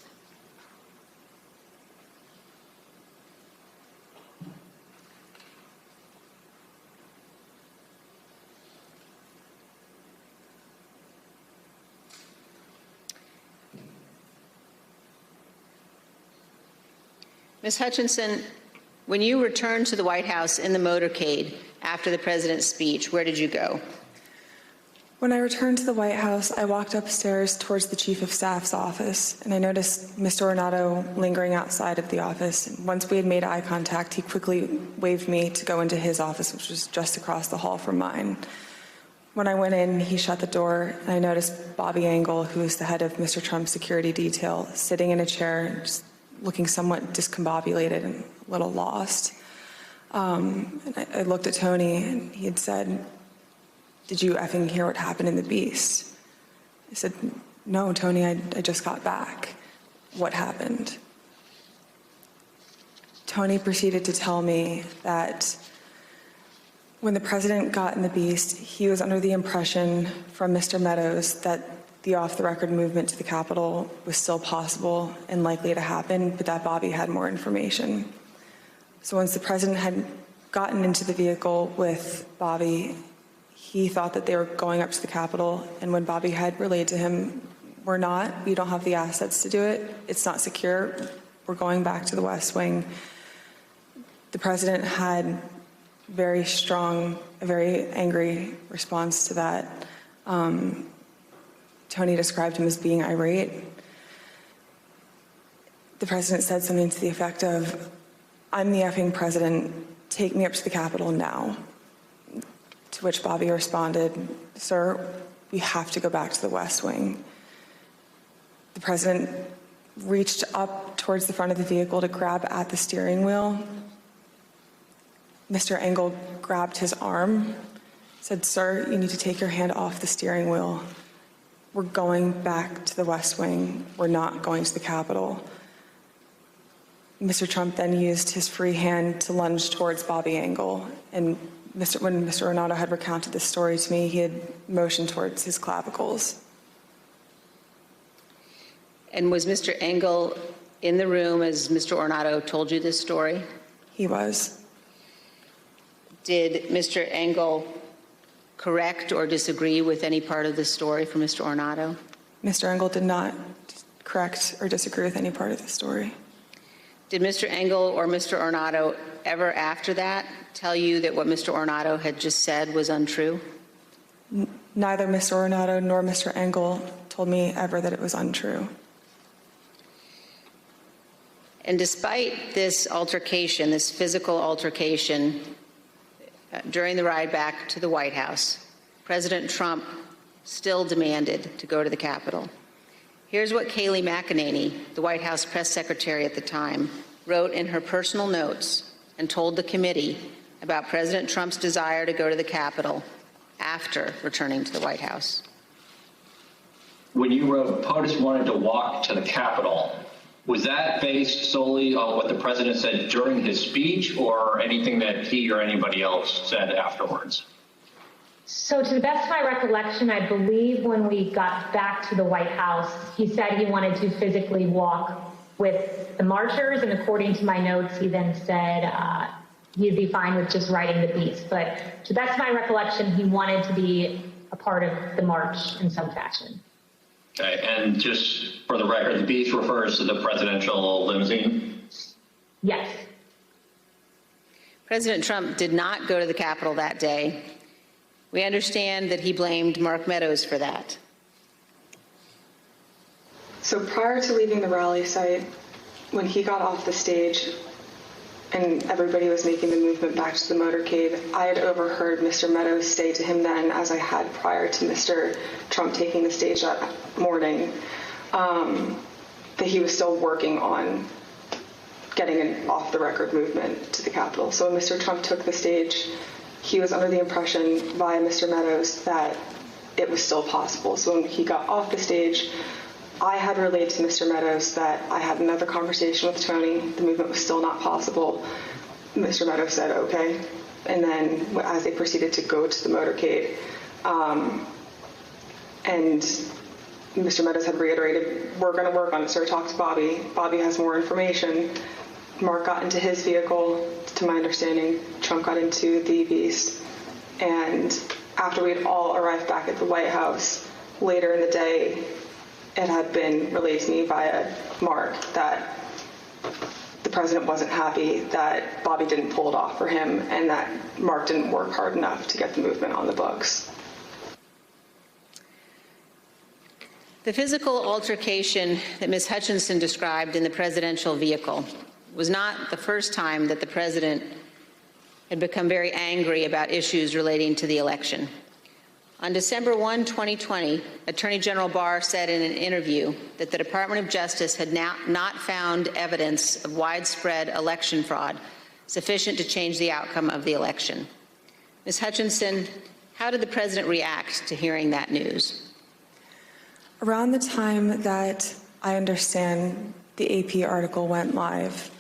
Ms. Hutchinson, when you returned to the White House in the motorcade after the president's speech, where did you go? When I returned to the White House, I walked upstairs towards the Chief of Staff's office, and I noticed Mr. Ornato lingering outside of the office. And once we had made eye contact, he quickly waved me to go into his office, which was just across the hall from mine. When I went in, he shut the door, and I noticed Bobby Engel, who is the head of Mr. Trump's security detail, sitting in a chair, just looking somewhat discombobulated and a little lost. And I looked at Tony, and he had said, "Did you effing hear what happened in the Beast?" I said, "No, Tony, I just got back. What happened?" Tony proceeded to tell me that when the president got in the Beast, he was under the impression from Mr. Meadows that the off-the-record movement to the Capitol was still possible and likely to happen, but that Bobby had more information. So once the president had gotten into the vehicle with Bobby, he thought that they were going up to the Capitol, and when Bobby had relayed to him, "We're not, we don't have the assets to do it, it's not secure, we're going back to the West Wing," the president had a very angry response to that. Tony described him as being irate. The president said something to the effect of, "I'm the effing president, take me up to the Capitol now." To which Bobby responded, "Sir, we have to go back to the West Wing." The president reached up towards the front of the vehicle to grab at the steering wheel. Mr. Engel grabbed his arm, said, "Sir, you need to take your hand off the steering wheel. We're going back to the West Wing. We're not going to the Capitol." Mr. Trump then used his free hand to lunge towards Bobby Engel, and when Mr. Ornato had recounted this story to me, he had motioned towards his clavicles. And was Mr. Engel in the room as Mr. Ornato told you this story? He was. Did Mr. Engel correct or disagree with any part of the story from Mr. Ornato? Mr. Engel did not correct or disagree with any part of the story. Did Mr. Engel or Mr. Ornato ever after that tell you that what Mr. Ornato had just said was untrue? Neither Mr. Ornato nor Mr. Engel told me ever that it was untrue. And despite this altercation, this physical altercation, during the ride back to the White House, President Trump still demanded to go to the Capitol. Here's what Kayleigh McEnany, the White House press secretary at the time, wrote in her personal notes and told the committee about President Trump's desire to go to the Capitol after returning to the White House. When you wrote POTUS wanted to walk to the Capitol, was that based solely on what the president said during his speech or anything that he or anybody else said afterwards? So to the best of my recollection, I believe when we got back to the White House, he said he wanted to physically walk with the marchers. And according to my notes, he then said he'd be fine with just riding the Beast. But to the best of my recollection, he wanted to be a part of the march in some fashion. Okay, and just for the record, the Beast refers to the presidential limousine? Yes. President Trump did not go to the Capitol that day. We understand that he blamed Mark Meadows for that. So prior to leaving the rally site, when he got off the stage and everybody was making the movement back to the motorcade, I had overheard Mr. Meadows say to him then, as I had prior to Mr. Trump taking the stage that morning, that he was still working on getting an off-the-record movement to the Capitol. So when Mr. Trump took the stage, he was under the impression via Mr. Meadows that it was still possible. So when he got off the stage, I had relayed to Mr. Meadows that I had another conversation with Tony. The movement was still not possible. Mr. Meadows said, okay. And then as they proceeded to go to the motorcade, and Mr. Meadows had reiterated, we're going to work on it, so I talked to Bobby. Bobby has more information. Mark got into his vehicle. To my understanding, Trump got into the Beast. And after we had all arrived back at the White House, later in the day, it had been relayed to me via Mark that the president wasn't happy that Bobby didn't pull it off for him and that Mark didn't work hard enough to get the movement on the books. The physical altercation that Ms. Hutchinson described in the presidential vehicle was not the first time that the president had become very angry about issues relating to the election. On December 1, 2020, Attorney General Barr said in an interview that the Department of Justice had not found evidence of widespread election fraud sufficient to change the outcome of the election. Ms. Hutchinson, how did the president react to hearing that news? Around the time that I understand the AP article went live,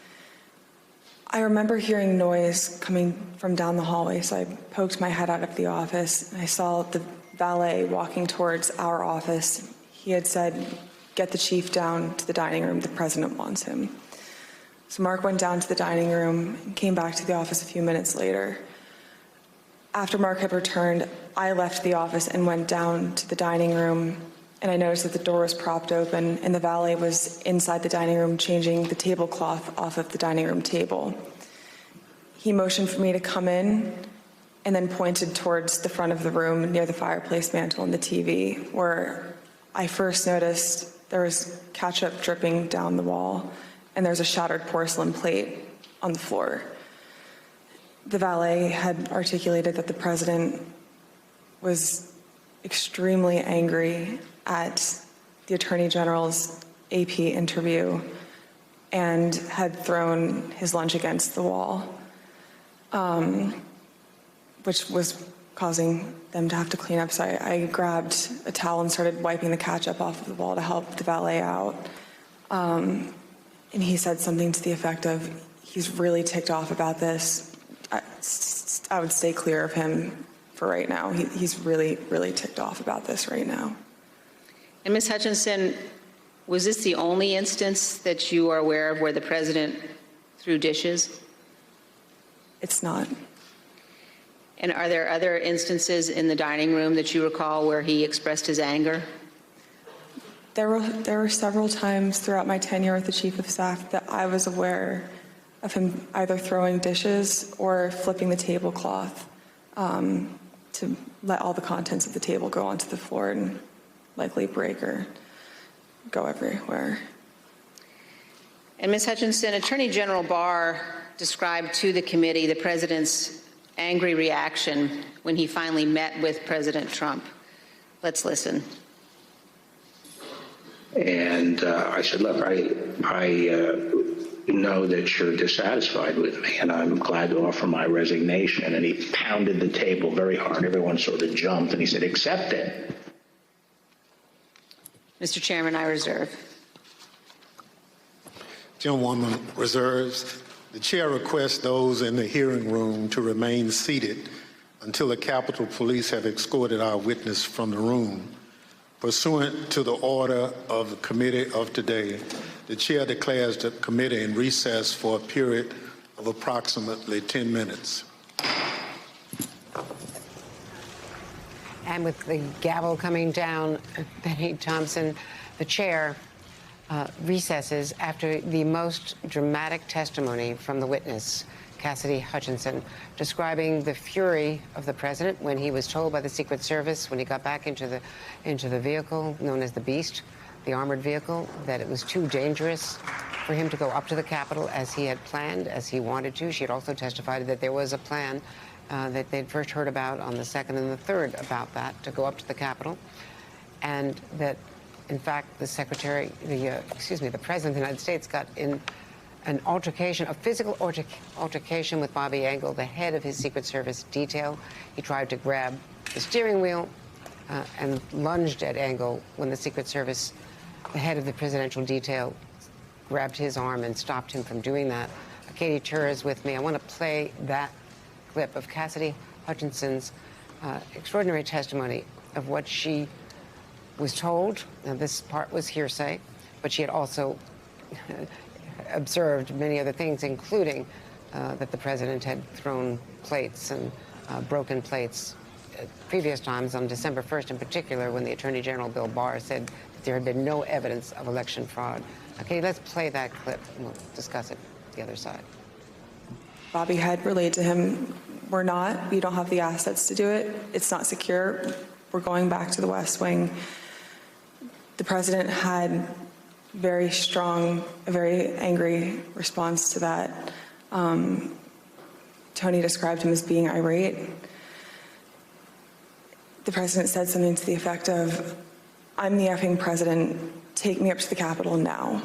I remember hearing noise coming from down the hallway, so I poked my head out of the office, and I saw the valet walking towards our office. He had said, get the chief down to the dining room, the president wants him. So Mark went down to the dining room and came back to the office a few minutes later. After Mark had returned, I left the office and went down to the dining room, and I noticed that the door was propped open and the valet was inside the dining room changing the tablecloth off of the dining room table. He motioned for me to come in and then pointed towards the front of the room near the fireplace mantle and the TV, where I first noticed there was ketchup dripping down the wall and there's a shattered porcelain plate on the floor. The valet had articulated that the president was extremely angry at the Attorney General's AP interview and had thrown his lunch against the wall, which was causing them to have to clean up. So I grabbed a towel and started wiping the ketchup off of the wall to help the valet out. And he said something to the effect of, he's really ticked off about this. I would stay clear of him for right now. He's really, really ticked off about this right now. And Ms. Hutchinson, was this the only instance that you are aware of where the president threw dishes? It's not. And are there other instances in the dining room that you recall where he expressed his anger? There were several times throughout my tenure with the Chief of Staff that I was aware of him either throwing dishes or flipping the tablecloth to let all the contents of the table go onto the floor and likely break or go everywhere. And Ms. Hutchinson, Attorney General Barr described to the committee the president's angry reaction when he finally met with President Trump. Let's listen. And I said, look, I know that you're dissatisfied with me, and I'm glad to offer my resignation. And he pounded the table very hard. Everyone sort of jumped, and he said, accept it. Mr. Chairman, I reserve. Gentlewoman reserves. The chair requests those in the hearing room to remain seated until the Capitol Police have escorted our witness from the room. Pursuant to the order of the committee of today, the chair declares the committee in recess for a period of approximately 10 minutes. And with the gavel coming down, Benny Thompson, the chair, recesses after the most dramatic testimony from the witness. Cassidy Hutchinson, describing the fury of the president when he was told by the Secret Service when he got back into the vehicle known as the Beast, the armored vehicle, that it was too dangerous for him to go up to the Capitol as he had planned, as he wanted to. She had also testified that there was a plan that they'd first heard about on the 2nd and the 3rd about that, to go up to the Capitol, and that, in fact, the President of the United States got in an altercation, a physical altercation with Bobby Engel, the head of his Secret Service detail. He tried to grab the steering wheel and lunged at Engel when the Secret Service, the head of the presidential detail, grabbed his arm and stopped him from doing that. Katie Tur is with me. I want to play that clip of Cassidy Hutchinson's extraordinary testimony of what she was told. Now, this part was hearsay, but she had also observed many other things, including that the president had thrown plates and broken plates at previous times, on December 1st in particular, when the Attorney General Bill Barr said that there had been no evidence of election fraud. Okay, let's play that clip and we'll discuss it the other side. Bobby had relayed to him, we don't have the assets to do it. It's not secure. We're going back to the West Wing. The president had very strong, a very angry response to that. Tony described him as being irate. The president said something to the effect of, "I'm the effing president, take me up to the Capitol now."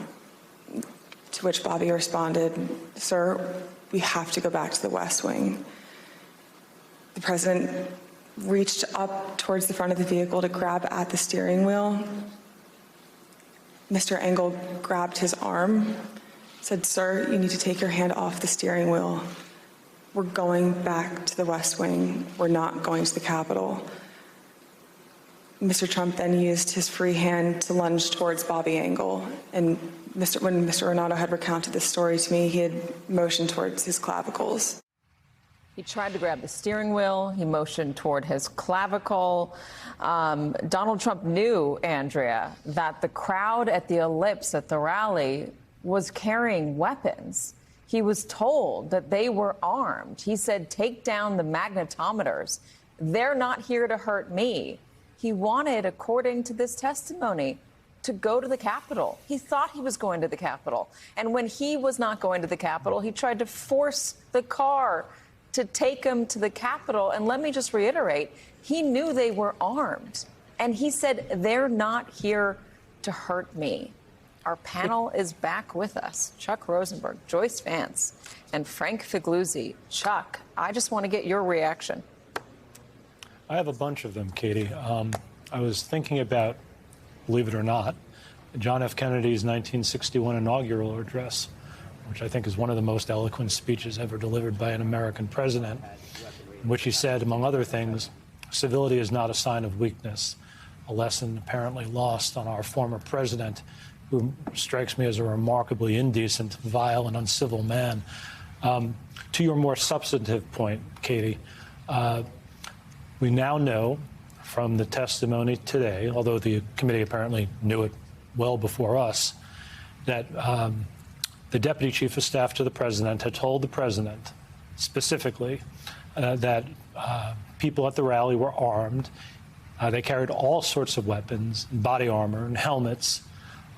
To which Bobby responded, "Sir, we have to go back to the West Wing." The president reached up towards the front of the vehicle to grab at the steering wheel. Mr. Engel grabbed his arm, said, "Sir, you need to take your hand off the steering wheel. We're going back to the West Wing. We're not going to the Capitol." Mr. Trump then used his free hand to lunge towards Bobby Engel. And when Mr. Renato had recounted this story to me, he had motioned towards his clavicles. He tried to grab the steering wheel. He motioned toward his clavicle. Donald Trump knew, Andrea, that the crowd at the Ellipse at the rally was carrying weapons. He was told that they were armed. He said, "Take down the magnetometers. They're not here to hurt me." He wanted, according to this testimony, to go to the Capitol. He thought he was going to the Capitol. And when he was not going to the Capitol, he tried to force the car to take him to the Capitol. And let me just reiterate, he knew they were armed. And he said, "They're not here to hurt me." Our panel is back with us. Chuck Rosenberg, Joyce Vance, and Frank Figliuzzi. Chuck, I just want to get your reaction. I have a bunch of them, Katie. I was thinking about, believe it or not, John F. Kennedy's 1961 inaugural address, which I think is one of the most eloquent speeches ever delivered by an American president, in which he said, among other things, "Civility is not a sign of weakness," a lesson apparently lost on our former president, who strikes me as a remarkably indecent, vile, and uncivil man. To your more substantive point, Katie, we now know from the testimony today, although the committee apparently knew it well before us, that the Deputy Chief of Staff to the President had told the President specifically that people at the rally were armed. They carried all sorts of weapons, body armor, and helmets,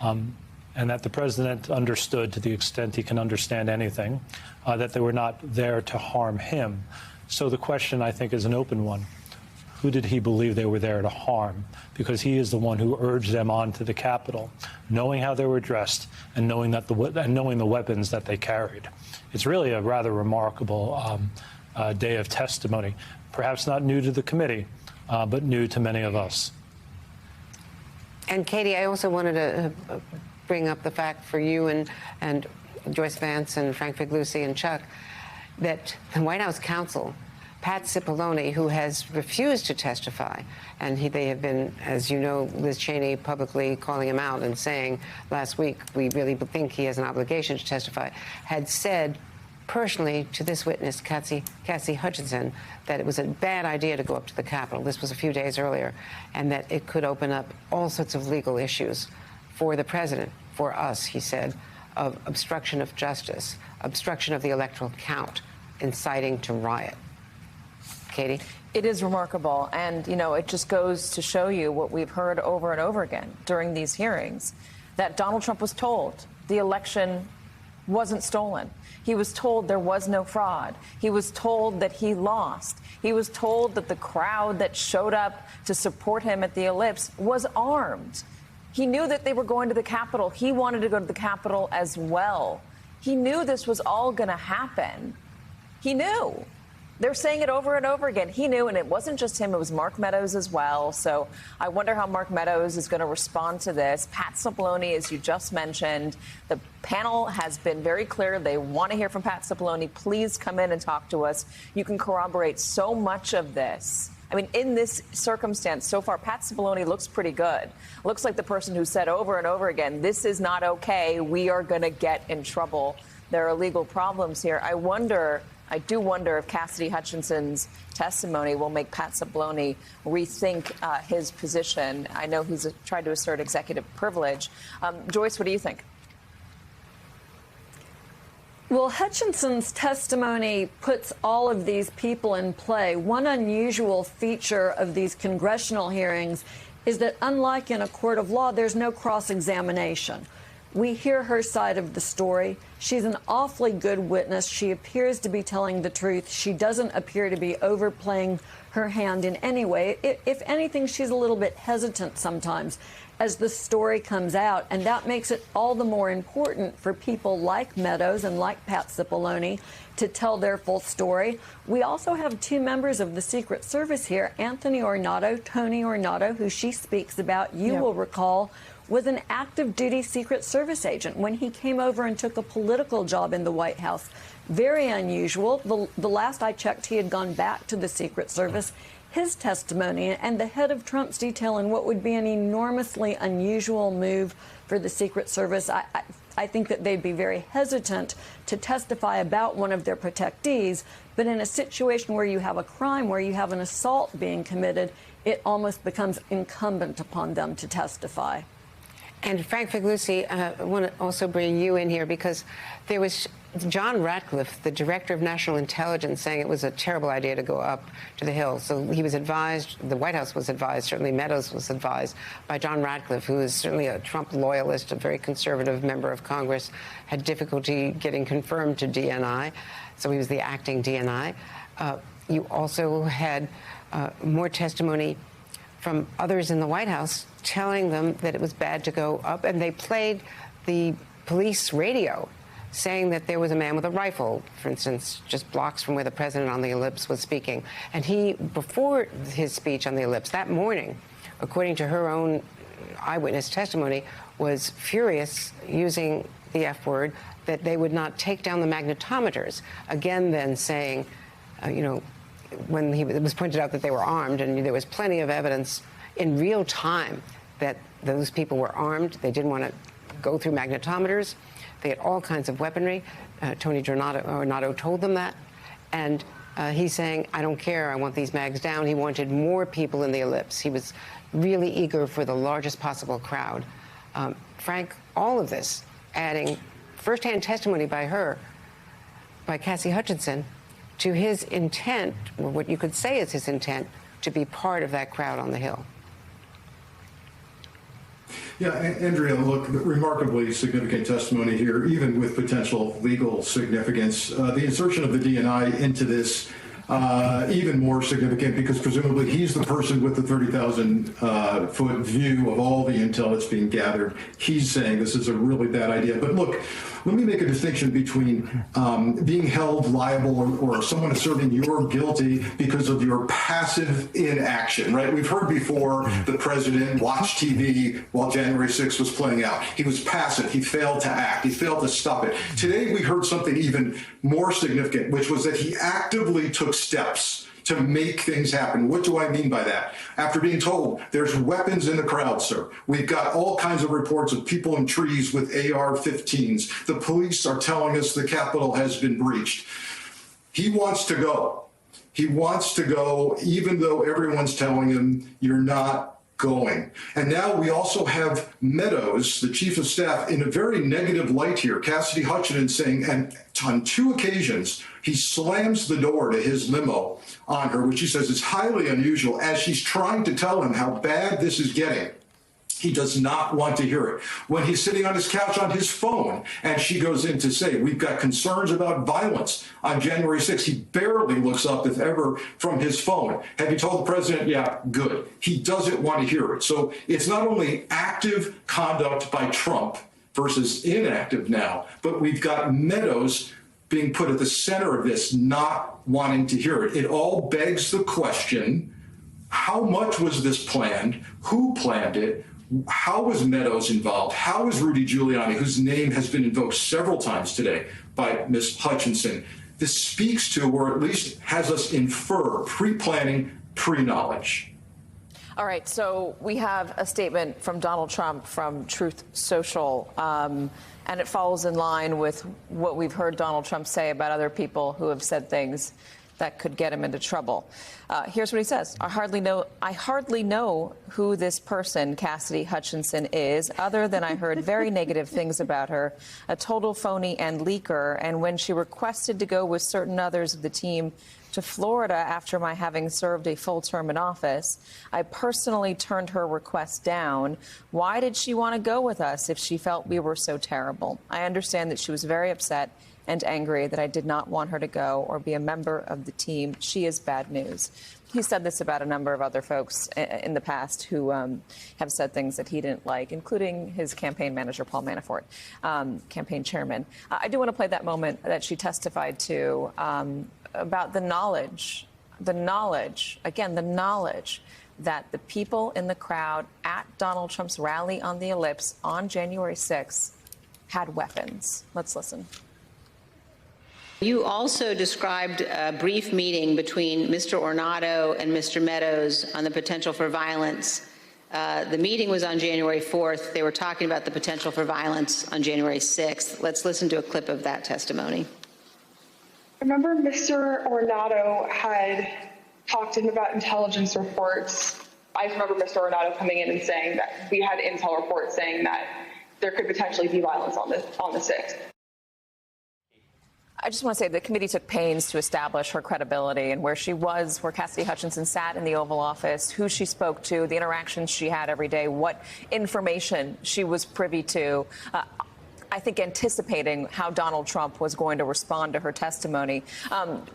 and that the President understood, to the extent he can understand anything, that they were not there to harm him. So the question, I think, is an open one. Who did he believe they were there to harm? Because he is the one who urged them on to the Capitol, knowing how they were dressed and knowing the weapons that they carried. It's really a rather remarkable day of testimony, perhaps not new to the committee, but new to many of us. And Katie, I also wanted to bring up the fact for you and Joyce Vance and Frank Figliuzzi and Chuck, that the White House counsel, Pat Cipollone, who has refused to testify, and they have been, as you know, Liz Cheney publicly calling him out and saying last week, we really think he has an obligation to testify, had said personally to this witness, Cassie Hutchinson, that it was a bad idea to go up to the Capitol. This was a few days earlier, and that it could open up all sorts of legal issues for the president, for us, he said, of obstruction of justice, obstruction of the electoral count, inciting to riot. Katie? It is remarkable. And, you know, it just goes to show you what we've heard over and over again during these hearings, that Donald Trump was told the election wasn't stolen. He was told there was no fraud. He was told that he lost. He was told that the crowd that showed up to support him at the Ellipse was armed. He knew that they were going to the Capitol. He wanted to go to the Capitol as well. He knew this was all going to happen. He knew. They're saying it over and over again. He knew, and it wasn't just him. It was Mark Meadows as well. So I wonder how Mark Meadows is going to respond to this. Pat Cipollone, as you just mentioned, the panel has been very clear. They want to hear from Pat Cipollone. Please come in and talk to us. You can corroborate so much of this. I mean, in this circumstance, so far, Pat Cipollone looks pretty good. Looks like the person who said over and over again, this is not okay. We are going to get in trouble. There are legal problems here. I do wonder if Cassidy Hutchinson's testimony will make Pat Cipollone rethink his position. I know he's tried to assert executive privilege. Joyce, what do you think? Well, Hutchinson's testimony puts all of these people in play. One unusual feature of these congressional hearings is that, unlike in a court of law, there's no cross-examination. We hear her side of the story. She's an awfully good witness. She appears to be telling the truth. She doesn't appear to be overplaying her hand in any way. If anything, she's a little bit hesitant sometimes as the story comes out, and that makes it all the more important for people like Meadows and like Pat Cipollone to tell their full story. We also have two members of the Secret Service here, Anthony Ornato, Tony Ornato, who she speaks about, you will recall, was an active duty Secret Service agent when he came over and took a political job in the White House. Very unusual. The last I checked, he had gone back to the Secret Service. His testimony and the head of Trump's detail in what would be an enormously unusual move for the Secret Service. I think that they'd be very hesitant to testify about one of their protectees, but in a situation where you have a crime, where you have an assault being committed, it almost becomes incumbent upon them to testify. And Frank Figliuzzi, I want to also bring you in here because there was John Ratcliffe, the director of national intelligence, saying it was a terrible idea to go up to the Hill. So he was advised, the White House was advised, certainly Meadows was advised by John Ratcliffe, who is certainly a Trump loyalist, a very conservative member of Congress, had difficulty getting confirmed to DNI. So he was the acting DNI. You also had more testimony from others in the White House telling them that it was bad to go up, and they played the police radio saying that there was a man with a rifle, for instance, just blocks from where the president on the Ellipse was speaking. And he, before his speech on the Ellipse that morning, according to her own eyewitness testimony, was furious, using the F word, that they would not take down the magnetometers. Again, then saying, when it was pointed out that they were armed, and there was plenty of evidence in real time that those people were armed. They didn't want to go through magnetometers. They had all kinds of weaponry. Tony Ornato told them that. And he's saying, I don't care, I want these mags down. He wanted more people in the Ellipse. He was really eager for the largest possible crowd. Frank, all of this, adding firsthand testimony by her, by Cassie Hutchinson, to his intent, or what you could say is his intent, to be part of that crowd on the Hill. Yeah, Andrea, look, remarkably significant testimony here, even with potential legal significance. The insertion of the DNI into this, even more significant because presumably he's the person with the 30,000-foot view of all the intel that's being gathered. He's saying this is a really bad idea. But look, let me make a distinction between being held liable or someone asserting you're guilty because of your passive inaction, right? We've heard before the president watched TV while January 6th was playing out. He was passive. He failed to act. He failed to stop it. Today, we heard something even more significant, which was that he actively took steps to make things happen. What do I mean by that? After being told there's weapons in the crowd, sir. We've got all kinds of reports of people in trees with AR-15s. The police are telling us the Capitol has been breached. He wants to go. He wants to go, even though everyone's telling him you're not going. And now we also have Meadows, the chief of staff, in a very negative light here. Cassidy Hutchinson saying, and on two occasions, He slams the door to his limo on her, which he says is highly unusual, as she's trying to tell him how bad this is getting. He does not want to hear it. When he's sitting on his couch on his phone and she goes in to say, we've got concerns about violence on January 6th, he barely looks up, if ever, from his phone. Have you told the president? Yeah, good. He doesn't want to hear it. So it's not only active conduct by Trump versus inactive now, but we've got Meadows being put at the center of this, not wanting to hear it. It all begs the question, how much was this planned? Who planned it? How was Meadows involved? How is Rudy Giuliani, whose name has been invoked several times today by Ms. Hutchinson? This speaks to, or at least has us infer, pre-planning, pre-knowledge. All right, so we have a statement from Donald Trump from Truth Social, and it follows in line with what we've heard Donald Trump say about other people who have said things that could get him into trouble. Here's what he says. I hardly know who this person, Cassidy Hutchinson, is, other than I heard very negative things about her, a total phony and leaker. And when she requested to go with certain others of the team to Florida after my having served a full term in office, I personally turned her request down. Why did she want to go with us if she felt we were so terrible? I understand that she was very upset and angry that I did not want her to go or be a member of the team. She is bad news. He said this about a number of other folks in the past who have said things that he didn't like, including his campaign manager, Paul Manafort, campaign chairman. I do want to play that moment that she testified to about the knowledge that the people in the crowd at Donald Trump's rally on the Ellipse on January 6th had weapons. Let's listen. You also described a brief meeting between Mr. Ornato and Mr. Meadows on the potential for violence. The meeting was on January 4th. They were talking about the potential for violence on January 6th. Let's listen to a clip of that testimony. I remember Mr. Ornato had talked to him about intelligence reports. I remember Mr. Ornato coming in and saying that we had intel reports saying that there could potentially be violence on the 6th. I just want to say the committee took pains to establish her credibility and where she was, where Cassidy Hutchinson sat in the Oval Office, who she spoke to, the interactions she had every day, what information she was privy to. I think anticipating how Donald Trump was going to respond to her testimony.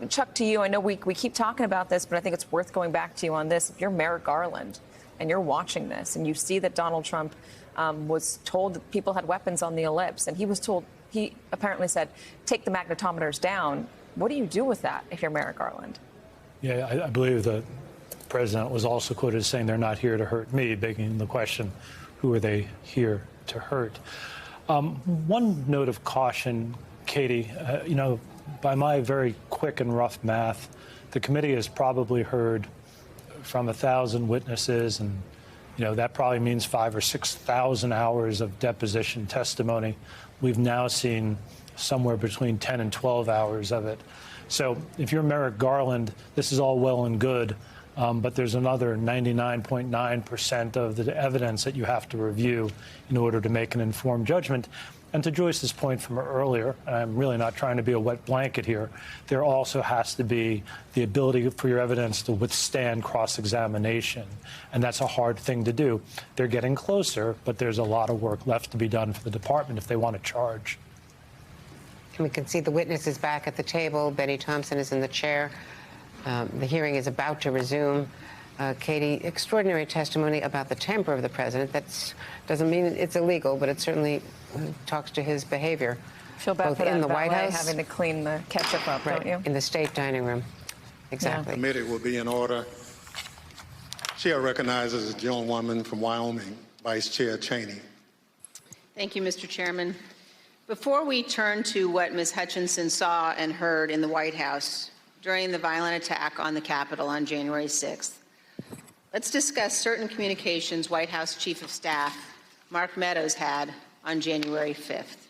Chuck, to you, I know we keep talking about this, but I think it's worth going back to you on this. If you're Merrick Garland and you're watching this and you see that Donald Trump was told that people had weapons on the Ellipse, and he apparently said, take the magnetometers down. What do you do with that if you're Merrick Garland? Yeah, I believe the president was also quoted as saying they're not here to hurt me, begging the question, who are they here to hurt? One note of caution, Katie, by my very quick and rough math, the committee has probably heard from 1,000 witnesses, and that probably means 5,000 or 6,000 hours of deposition testimony. We've now seen somewhere between 10 and 12 hours of it. So if you're Merrick Garland, this is all well and good, but there's another 99.9% of the evidence that you have to review in order to make an informed judgment. And to Joyce's point from earlier, and I'm really not trying to be a wet blanket here, there also has to be the ability for your evidence to withstand cross-examination. And that's a hard thing to do. They're getting closer, but there's a lot of work left to be done for the department if they want to charge. And we can see the witnesses back at the table. Benny Thompson is in the chair. The hearing is about to resume. Katie, extraordinary testimony about the temper of the president. That doesn't mean it's illegal, but it certainly talks to his behavior. Feel bad both for that in the White valet House, having to clean the ketchup up, right, don't you? in the state dining room. Exactly. The committee will be in order. Chair recognizes a gentlewoman from Wyoming, Vice Chair Cheney. Thank you, Mr. Chairman. Before we turn to what Ms. Hutchinson saw and heard in the White House during the violent attack on the Capitol on January 6th, let's discuss certain communications White House Chief of Staff Mark Meadows had on January 5th.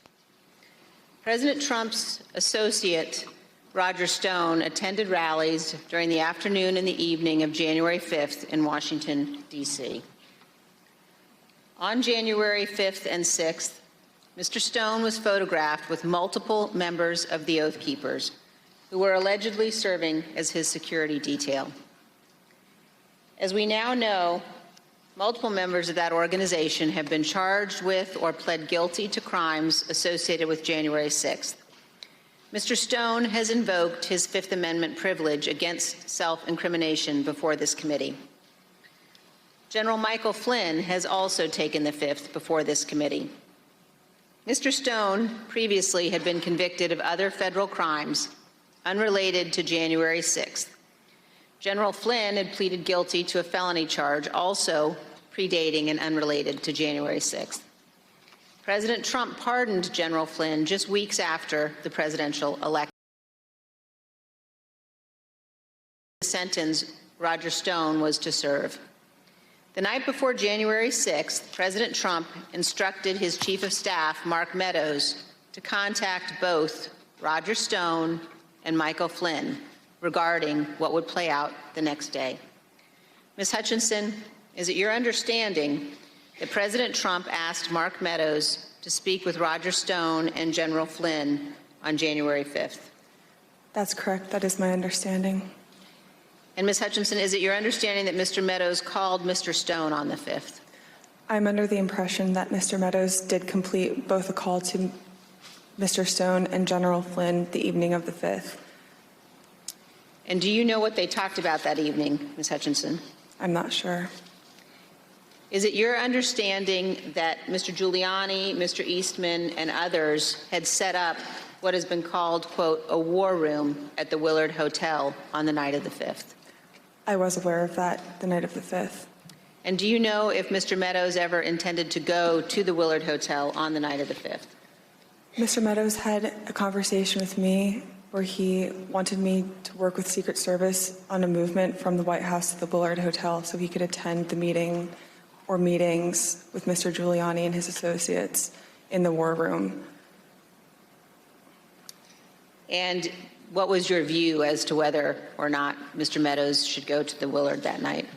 President Trump's associate, Roger Stone, attended rallies during the afternoon and the evening of January 5th in Washington, D.C. On January 5th and 6th, Mr. Stone was photographed with multiple members of the Oath Keepers, who were allegedly serving as his security detail. As we now know, multiple members of that organization have been charged with or pled guilty to crimes associated with January 6th. Mr. Stone has invoked his Fifth Amendment privilege against self-incrimination before this committee. General Michael Flynn has also taken the fifth before this committee. Mr. Stone previously had been convicted of other federal crimes unrelated to January 6th. General Flynn had pleaded guilty to a felony charge also predating and unrelated to January 6th. President Trump pardoned General Flynn just weeks after the presidential election. The sentence Roger Stone was to serve. The night before January 6th, President Trump instructed his Chief of Staff, Mark Meadows, to contact both Roger Stone and Michael Flynn regarding what would play out the next day. Ms. Hutchinson, is it your understanding that President Trump asked Mark Meadows to speak with Roger Stone and General Flynn on January 5th? That's correct. That is my understanding. And Ms. Hutchinson, is it your understanding that Mr. Meadows called Mr. Stone on the 5th? I'm under the impression that Mr. Meadows did complete both a call to Mr. Stone and General Flynn the evening of the 5th. And do you know what they talked about that evening, Ms. Hutchinson? I'm not sure. Is it your understanding that Mr. Giuliani, Mr. Eastman, and others had set up what has been called, quote, a war room at the Willard Hotel on the night of the 5th? I was aware of that the night of the 5th. And do you know if Mr. Meadows ever intended to go to the Willard Hotel on the night of the 5th? Mr. Meadows had a conversation with me where he wanted me to work with Secret Service on a movement from the White House to the Willard Hotel so he could attend the meeting or meetings with Mr. Giuliani and his associates in the war room. And what was your view as to whether or not Mr. Meadows should go to the Willard that night?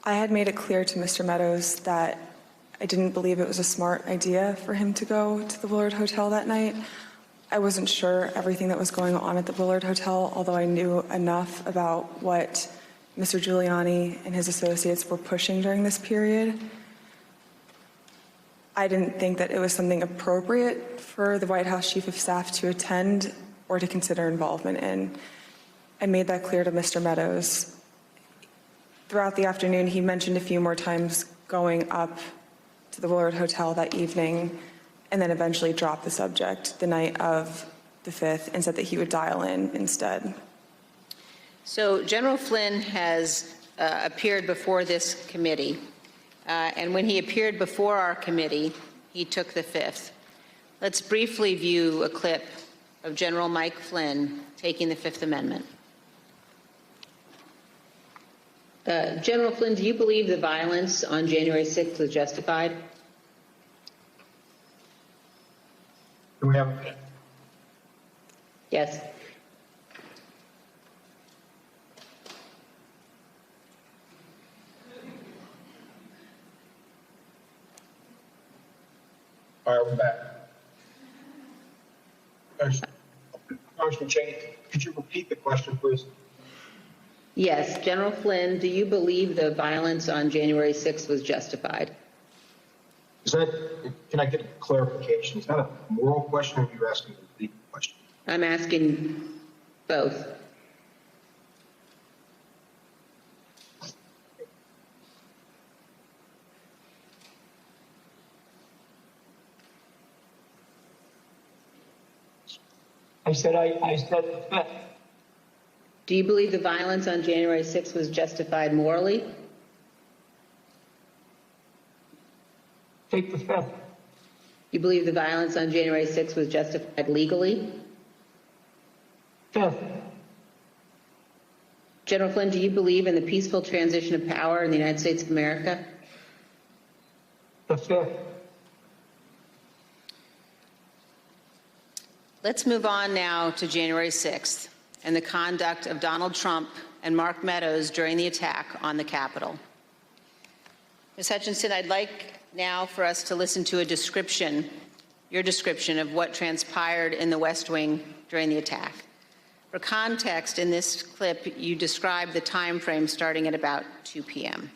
I had made it clear to Mr. Meadows that I didn't believe it was a smart idea for him to go to the Willard Hotel that night. I wasn't sure everything that was going on at the Willard Hotel, although I knew enough about what Mr. Giuliani and his associates were pushing during this period. I didn't think that it was something appropriate for the White House Chief of Staff to attend or to consider involvement in. I made that clear to Mr. Meadows. Throughout the afternoon, he mentioned a few more times going up to the Willard Hotel that evening and then eventually dropped the subject the night of the 5th and said that he would dial in instead. So General Flynn has appeared before this committee, and when he appeared before our committee, he took the 5th. Let's briefly view a clip of General Mike Flynn taking the Fifth Amendment. General Flynn, do you believe the violence on January 6th was justified? Do we have a minute? Yes. All right, we're back. Congressman Cheney, could you repeat the question, please? Yes. General Flynn, do you believe the violence on January 6th was justified? Is that, can I get a clarification? Is that a moral question or are you asking a legal question? I'm asking both. I said, Do you believe the violence on January 6th was justified morally? Take the 5th. You believe the violence on January 6th was justified legally? 5th. General Flynn, do you believe in the peaceful transition of power in the United States of America? The 5th. Let's move on now to January 6th and the conduct of Donald Trump and Mark Meadows during the attack on the Capitol. Ms. Hutchinson, I'd like now for us to listen to a description your description of what transpired in the West Wing during the attack. For context, in this clip, you described the time frame starting at about 2 p.m.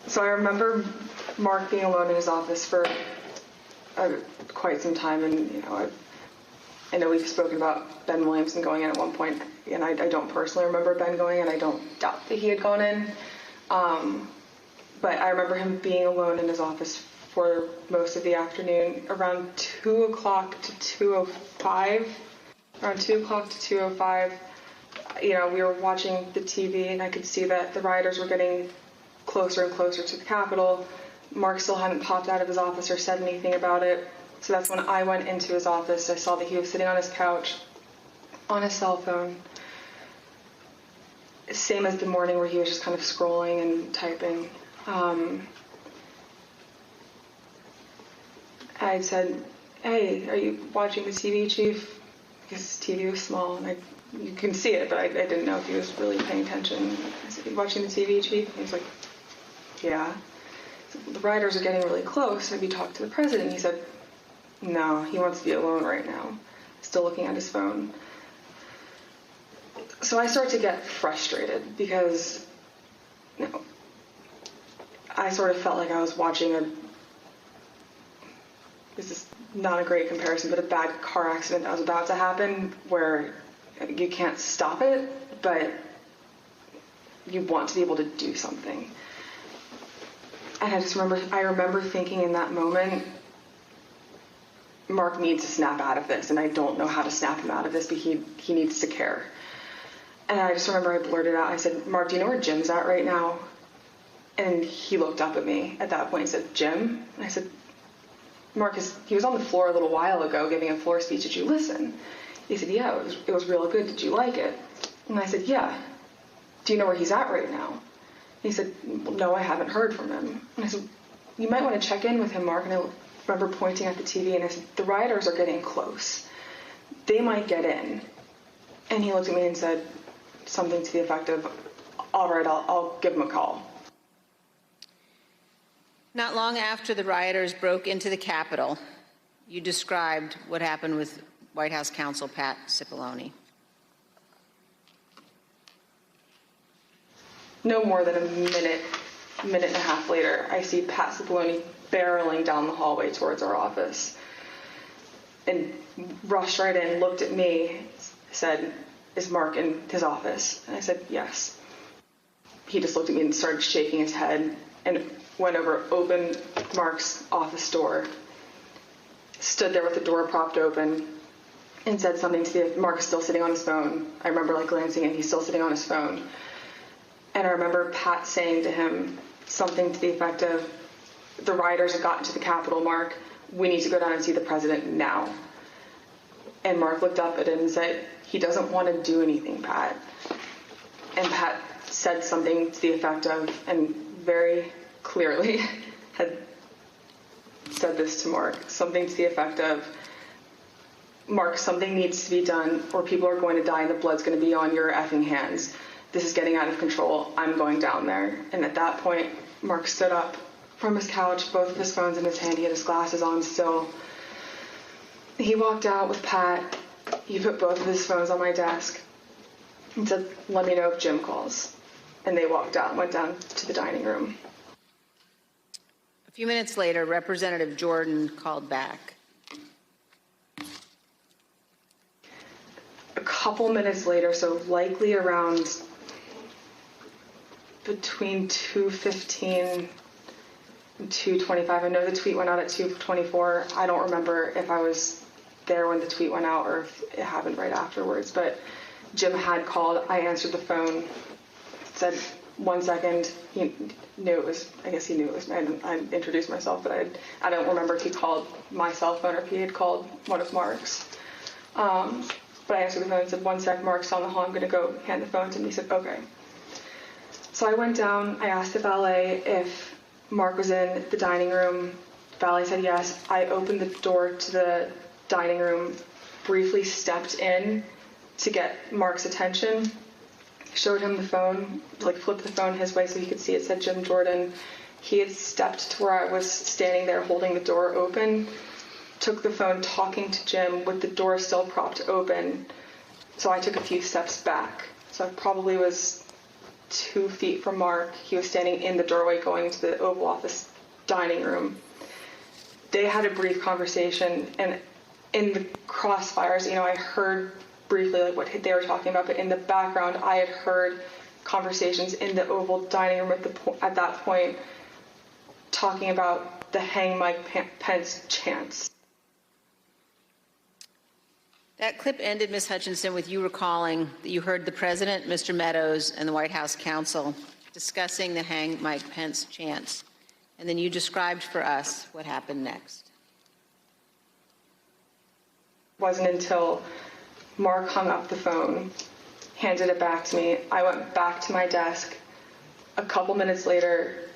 So I remember Mark being alone in his office for quite some time, and I know we've spoken about Ben Williamson going in at one point, and I don't personally remember Ben going in. I don't doubt that he had gone in, but I remember him being alone in his office for most of the afternoon, around 2 o'clock to 2:05. Around 2 o'clock to 2:05, we were watching the TV, and I could see that the rioters were getting closer and closer to the Capitol. Mark still hadn't popped out of his office or said anything about it. So that's when I went into his office. I saw that he was sitting on his couch, on his cell phone. Same as the morning where he was just kind of scrolling and typing. I said, "Hey, are you watching the TV, Chief?" Because his TV was small, and you can see it, but I didn't know if he was really paying attention. I said, "Are you watching the TV, Chief?" And he was like, "Yeah." I said, "The rioters are getting really close. Have you talked to the president?" He said, "No, he wants to be alone right now." Still looking at his phone. So I start to get frustrated because I sort of felt like I was watching this is not a great comparison, but a bad car accident that was about to happen where you can't stop it, but you want to be able to do something. And I remember thinking in that moment, Mark needs to snap out of this, and I don't know how to snap him out of this, but he needs to care. And I just remember I blurted out, I said, "Mark, do you know where Jim's at right now?" And he looked up at me at that point and said, "Jim?" And I said, "Mark, he was on the floor a little while ago giving a floor speech. Did you listen?" He said, "Yeah, it was real good. Did you like it?" And I said, "Yeah. Do you know where he's at right now?" And he said, "No, I haven't heard from him." And I said, "You might want to check in with him, Mark." And I remember pointing at the TV, and I said, "The rioters are getting close. They might get in." And he looked at me and said something to the effect of, "All right, I'll give him a call." Not long after the rioters broke into the Capitol, you described what happened with White House counsel Pat Cipollone. No more than a minute and a half later, I see Pat Cipollone barreling down the hallway towards our office and rushed right in, looked at me, said, "Is Mark in his office?" And I said, "Yes." He just looked at me and started shaking his head and went over, opened Mark's office door, stood there with the door propped open, and said something to Mark is still sitting on his phone. I remember glancing and he's still sitting on his phone. And I remember Pat saying to him something to the effect of, "The rioters have gotten to the Capitol, Mark. We need to go down and see the president now." And Mark looked up at him and said, "He doesn't want to do anything, Pat." And Pat said something to the effect of, and very clearly had said this to Mark, something to the effect of, "Mark, something needs to be done or people are going to die and the blood's going to be on your effing hands. This is getting out of control. I'm going down there." And at that point, Mark stood up from his couch, both of his phones in his hand. He had his glasses on still. He walked out with Pat. He put both of his phones on my desk and said, "Let me know if Jim calls." And they walked out and went down to the dining room. A few minutes later, Representative Jordan called back. A couple minutes later, so likely around between 2:15 and 2:25. I know the tweet went out at 2:24. I don't remember if I was there when the tweet went out or if it happened right afterwards, but Jim had called. I answered the phone, said 1 second. He knew it was, I guess he knew it was me. I introduced myself, but I don't remember if he called my cell phone or if he had called one of Mark's. But I answered the phone and said, 1 sec, Mark's on the hall. I'm going to go hand the phone to him. He said, "Okay." So I went down. I asked the valet if Mark was in the dining room. The valet said yes. I opened the door to the dining room, briefly stepped in to get Mark's attention, showed him the phone, flipped the phone his way so he could see it said Jim Jordan. He had stepped to where I was standing there holding the door open, took the phone talking to Jim with the door still propped open. So I took a few steps back. So I probably was 2 feet from Mark. He was standing in the doorway going to the Oval Office dining room. They had a brief conversation, and in the crossfires, I heard briefly like what they were talking about, but in the background, I had heard conversations in the Oval dining room at that point talking about the hang Mike Pence chants. That clip ended, Ms. Hutchinson, with you recalling that you heard the President, Mr. Meadows, and the White House counsel discussing the hang Mike Pence chants. And then you described for us what happened next. It wasn't until Mark hung up the phone, handed it back to me. I went back to my desk. A couple minutes later,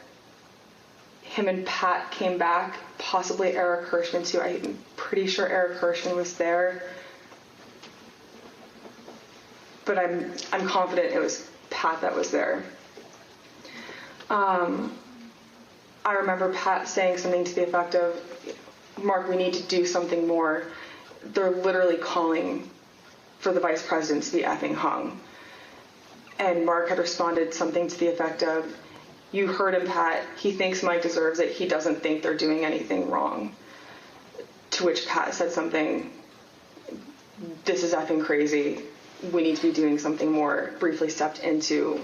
him and Pat came back, possibly Eric Hirschman too. I'm pretty sure Eric Hirschman was there. But I'm confident it was Pat that was there. I remember Pat saying something to the effect of, Mark, we need to do something more. They're literally calling for the vice president to be effing hung. And Mark had responded something to the effect of, you heard him, Pat. He thinks Mike deserves it. He doesn't think they're doing anything wrong. To which Pat said something, this is effing crazy. We need to be doing something more. Briefly stepped into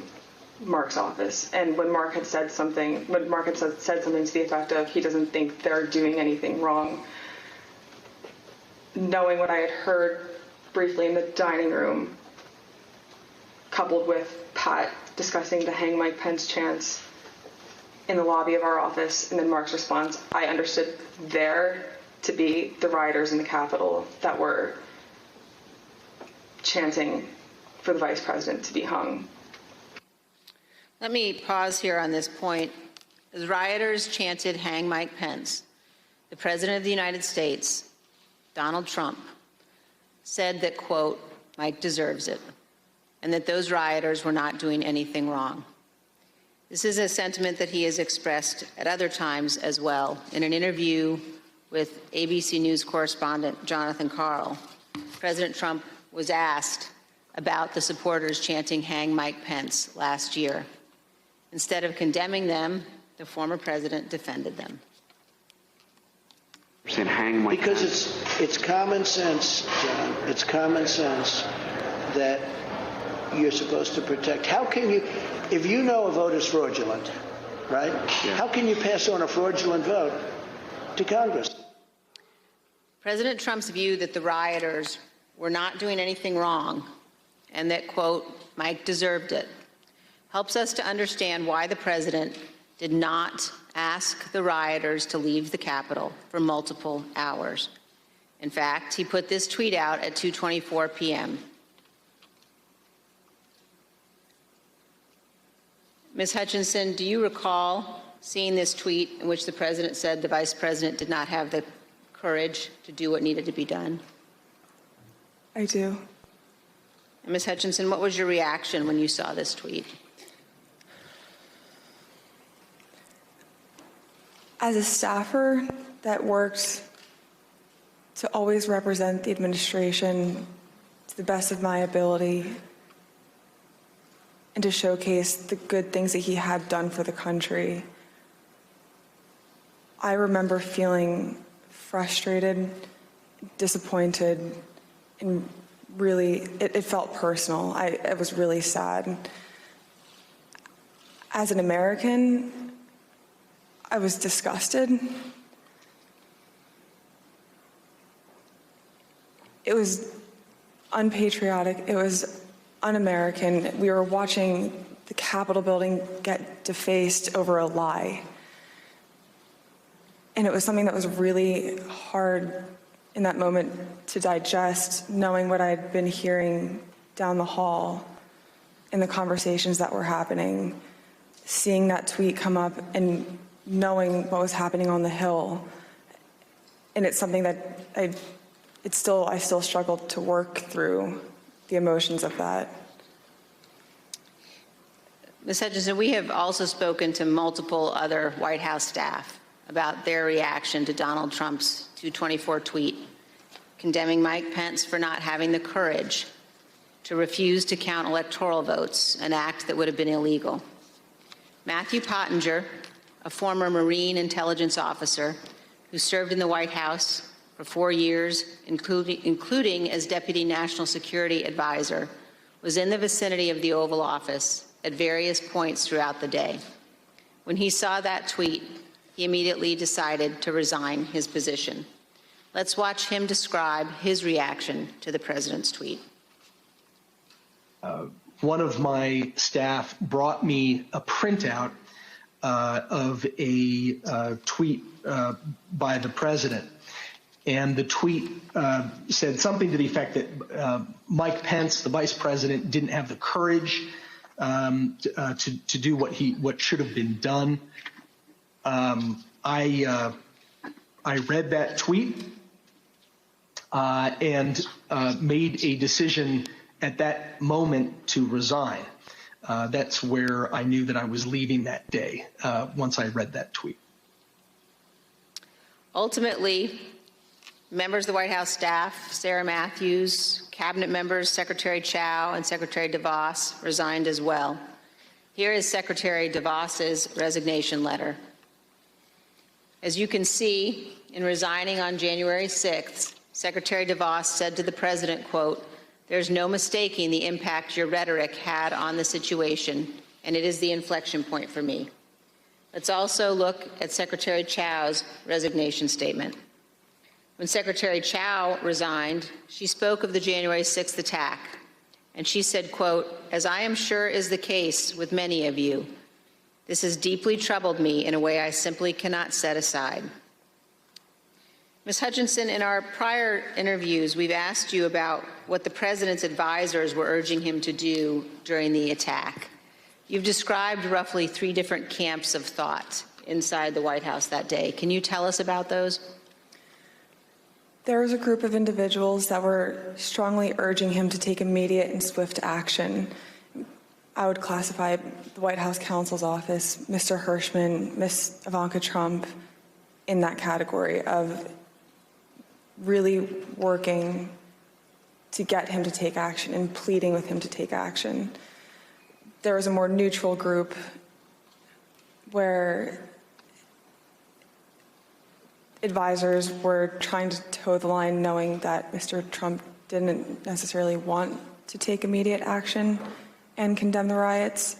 Mark's office. And when Mark had said something, to the effect of, he doesn't think they're doing anything wrong, knowing what I had heard briefly in the dining room, coupled with Pat discussing the hang Mike Pence chants in the lobby of our office, and then Mark's response, I understood there to be the rioters in the Capitol that were chanting for the vice president to be hung. Let me pause here on this point. As rioters chanted hang Mike Pence, the President of the United States, Donald Trump, said that, quote, Mike deserves it, and that those rioters were not doing anything wrong. This is a sentiment that he has expressed at other times as well. In an interview with ABC News correspondent Jonathan Karl, President Trump was asked about the supporters chanting hang Mike Pence last year. Instead of condemning them, the former president defended them. Because it's common sense, John. It's common sense that you're supposed to protect. How can you, if you know a vote is fraudulent, right? Yeah. How can you pass on a fraudulent vote to Congress? President Trump's view that the rioters were not doing anything wrong and that, quote, Mike deserved it, helps us to understand why the president did not ask the rioters to leave the Capitol for multiple hours. In fact, he put this tweet out at 2:24 p.m. Ms. Hutchinson, do you recall seeing this tweet in which the president said the vice president did not have the courage to do what needed to be done? I do. And Ms. Hutchinson, what was your reaction when you saw this tweet? As a staffer that worked to always represent the administration to the best of my ability and to showcase the good things that he had done for the country, I remember feeling frustrated, disappointed, and really, it felt personal. I was really sad. As an American, I was disgusted. It was unpatriotic. It was un-American. We were watching the Capitol building get defaced over a lie. And it was something that was really hard in that moment to digest, knowing what I'd been hearing down the hall in the conversations that were happening, seeing that tweet come up and knowing what was happening on the Hill. And it's something that I still struggle to work through the emotions of that. Ms. Hutchinson, we have also spoken to multiple other White House staff about their reaction to Donald Trump's 224 tweet, condemning Mike Pence for not having the courage to refuse to count electoral votes, an act that would have been illegal. Matthew Pottinger, a former Marine intelligence officer who served in the White House for 4 years, including as Deputy National Security Advisor, was in the vicinity of the Oval Office at various points throughout the day. When he saw that tweet, he immediately decided to resign his position. Let's watch him describe his reaction to the president's tweet. One of my staff brought me a printout of a tweet by the president. And the tweet said something to the effect that Mike Pence, the vice president, didn't have the courage to do what should have been done. I read that tweet and made a decision at that moment to resign. That's where I knew that I was leaving that day once I read that tweet. Ultimately, members of the White House staff, Sarah Matthews, cabinet members Secretary Chao and Secretary DeVos resigned as well. Here is Secretary DeVos's resignation letter. As you can see, in resigning on January 6th, Secretary DeVos said to the president, quote, "There's no mistaking the impact your rhetoric had on the situation, and it is the inflection point for me." Let's also look at Secretary Chao's resignation statement. When Secretary Chao resigned, she spoke of the January 6th attack, and she said, quote, "As I am sure is the case with many of you, this has deeply troubled me in a way I simply cannot set aside." Ms. Hutchinson, in our prior interviews, we've asked you about what the president's advisors were urging him to do during the attack. You've described roughly 3 different camps of thought inside the White House that day. Can you tell us about those? There was a group of individuals that were strongly urging him to take immediate and swift action. I would classify the White House counsel's office, Mr. Hirschman, Ms. Ivanka Trump in that category of really working to get him to take action and pleading with him to take action. There was a more neutral group where advisors were trying to toe the line, knowing that Mr. Trump didn't necessarily want to take immediate action and condemn the riots,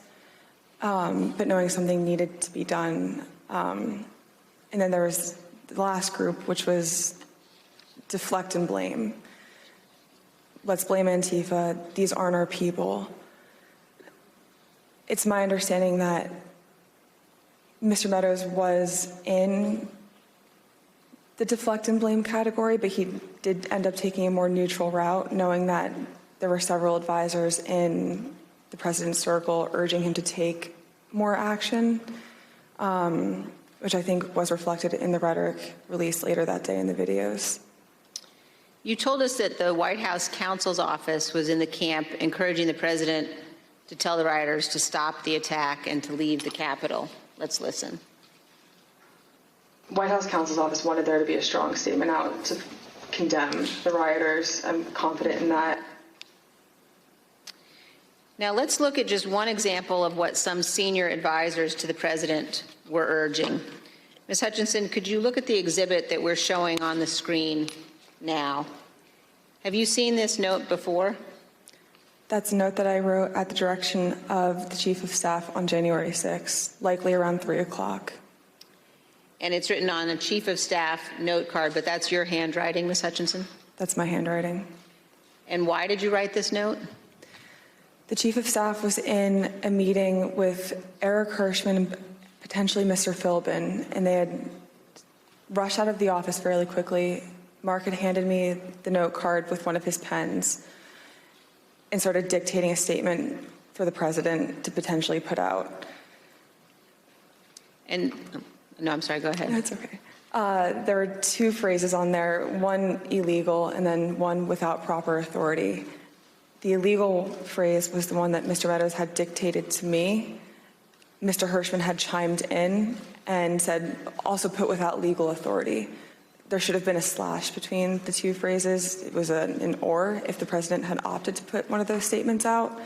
but knowing something needed to be done. And then there was the last group, which was deflect and blame. Let's blame Antifa. These aren't our people. It's my understanding that Mr. Meadows was in the deflect and blame category, but he did end up taking a more neutral route, knowing that there were several advisors in the president's circle urging him to take more action, which I think was reflected in the rhetoric released later that day in the videos. You told us that the White House counsel's office was in the camp encouraging the president to tell the rioters to stop the attack and to leave the Capitol. Let's listen. White House counsel's office wanted there to be a strong statement out to condemn the rioters. I'm confident in that. Now let's look at just one example of what some senior advisors to the president were urging. Ms. Hutchinson, could you look at the exhibit that we're showing on the screen now? Have you seen this note before? That's a note that I wrote at the direction of the Chief of Staff on January 6th, likely around 3 o'clock. And it's written on a Chief of Staff note card, but that's your handwriting, Ms. Hutchinson? That's my handwriting. And why did you write this note? The Chief of Staff was in a meeting with Eric Hirschman and potentially Mr. Philbin, and they had rushed out of the office fairly quickly. Mark had handed me the note card with one of his pens and started dictating a statement for the president to potentially put out. And, no, I'm sorry, go ahead. That's okay. There were 2 phrases on there, one illegal and then one without proper authority. The illegal phrase was the one that Mr. Meadows had dictated to me, Mr. Hirschman had chimed in and said, also put without legal authority. There should have been a slash between the two phrases. It was an or if the president had opted to put one of those statements out.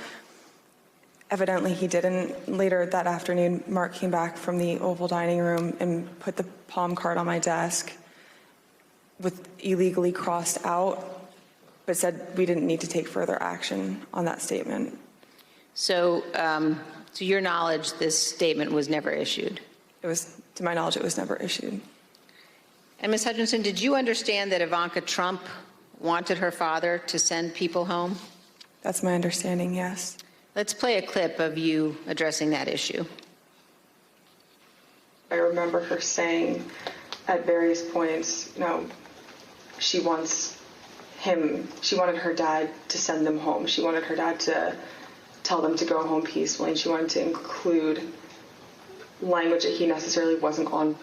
Evidently, he didn't. Later that afternoon, Mark came back from the Oval Dining Room and put the palm card on my desk with illegally crossed out, but said we didn't need to take further action on that statement. So, to your knowledge, this statement was never issued? It was, to my knowledge, it was never issued. And Ms. Hutchinson, did you understand that Ivanka Trump wanted her father to send people home? That's my understanding, yes. Let's play a clip of you addressing that issue. I remember her saying at various points, you know, she wanted her dad to send them home. She wanted her dad to tell them to go home peacefully, and she wanted to include language that he necessarily wasn't on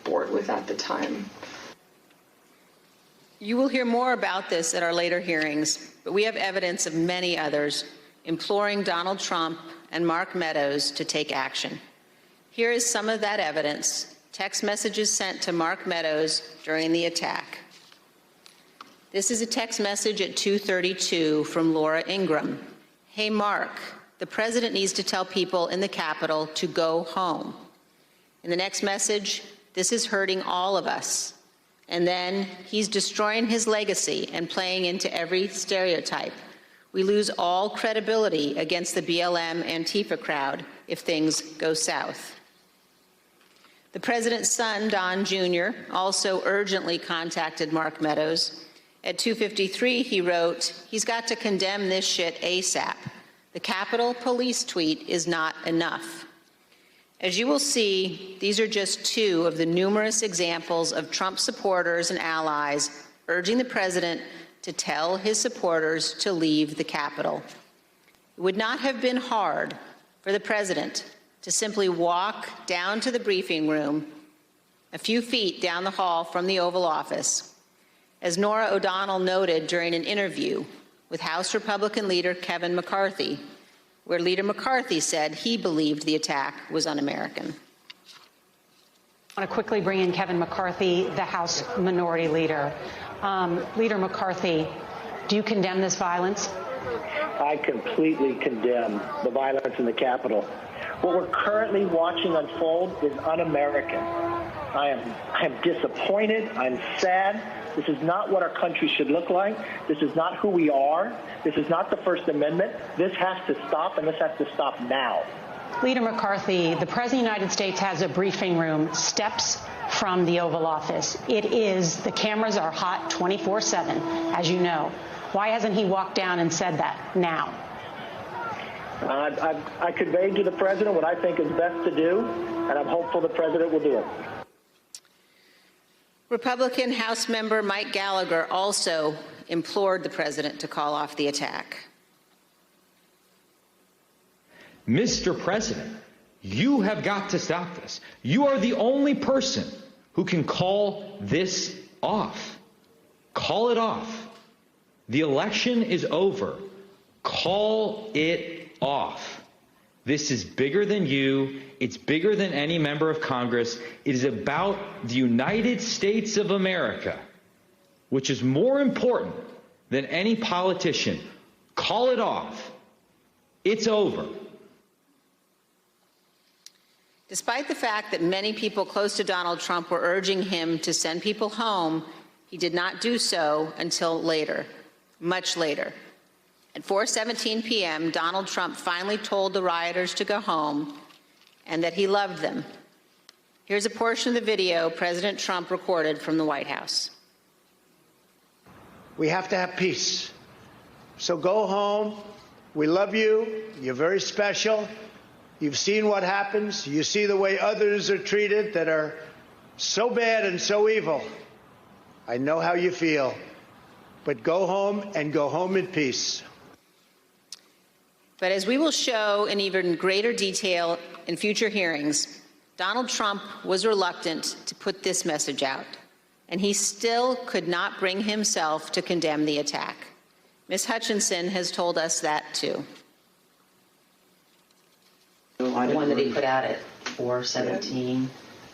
board with at the time. You will hear more about this at our later hearings, but we have evidence of many others imploring Donald Trump and Mark Meadows to take action. Here is some of that evidence, text messages sent to Mark Meadows during the attack. This is a text message at 2:32 from Laura Ingraham. Hey, Mark, the president needs to tell people in the Capitol to go home. In the next message, this is hurting all of us. And then he's destroying his legacy and playing into every stereotype. We lose all credibility against the BLM Antifa crowd if things go south. The president's son, Don Jr., also urgently contacted Mark Meadows. At 2:53, he wrote, he's got to condemn this shit ASAP. The Capitol Police tweet is not enough. As you will see, these are just two of the numerous examples of Trump supporters and allies urging the president to tell his supporters to leave the Capitol. It would not have been hard for the president to simply walk down to the briefing room a few feet down the hall from the Oval Office. As Norah O'Donnell noted during an interview with House Republican leader Kevin McCarthy, where Leader McCarthy said he believed the attack was un-American. I want to quickly bring in Kevin McCarthy, the House Minority Leader. Leader McCarthy, do you condemn this violence? I completely condemn the violence in the Capitol. What we're currently watching unfold is un-American. I am disappointed. I'm sad. This is not what our country should look like. This is not who we are. This is not the First Amendment. This has to stop, and this has to stop now. Leader McCarthy, the President of the United States has a briefing room steps from the Oval Office. The cameras are hot 24/7, as you know. Why hasn't he walked down and said that now? I conveyed to the president what I think is best to do, and I'm hopeful the president will do it. Republican House member Mike Gallagher also implored the president to call off the attack. Mr. President, you have got to stop this. You are the only person who can call this off. Call it off. The election is over. Call it off. This is bigger than you. It's bigger than any member of Congress. It is about the United States of America, which is more important than any politician. Call it off. It's over. Despite the fact that many people close to Donald Trump were urging him to send people home, he did not do so until later, much later. At 4:17 p.m., Donald Trump finally told the rioters to go home and that he loved them. Here's a portion of the video President Trump recorded from the White House. We have to have peace. So go home. We love you. You're very special. You've seen what happens. You see the way others are treated that are so bad and so evil. I know how you feel. But go home and go home in peace. But as we will show in even greater detail in future hearings, Donald Trump was reluctant to put this message out, and he still could not bring himself to condemn the attack. Ms. Hutchinson has told us that too. The one that he put out at 4:17.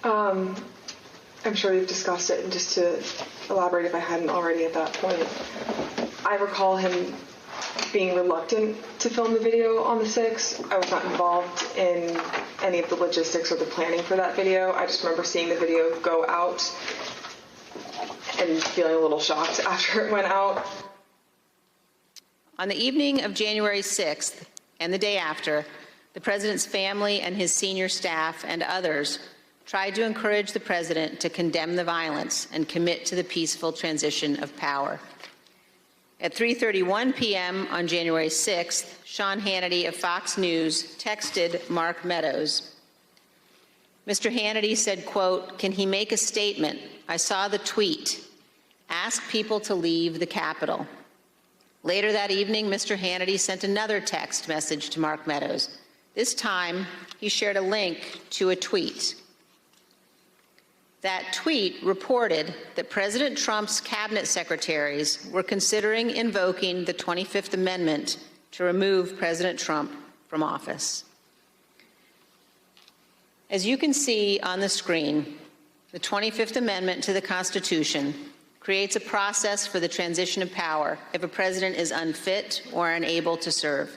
I'm sure you've discussed it, and just to elaborate if I hadn't already at that point, I recall him being reluctant to film the video on the 6th. I was not involved in any of the logistics or the planning for that video. I just remember seeing the video go out and feeling a little shocked after it went out. On the evening of January 6th and the day after, the president's family and his senior staff and others tried to encourage the president to condemn the violence and commit to the peaceful transition of power. At 3:31 p.m. on January 6th, Sean Hannity of Fox News texted Mark Meadows. Mr. Hannity said, quote, "Can he make a statement? I saw the tweet. Ask people to leave the Capitol." Later that evening, Mr. Hannity sent another text message to Mark Meadows. This time, he shared a link to a tweet. That tweet reported that President Trump's cabinet secretaries were considering invoking the 25th Amendment to remove President Trump from office. As you can see on the screen, the 25th Amendment to the Constitution creates a process for the transition of power if a president is unfit or unable to serve.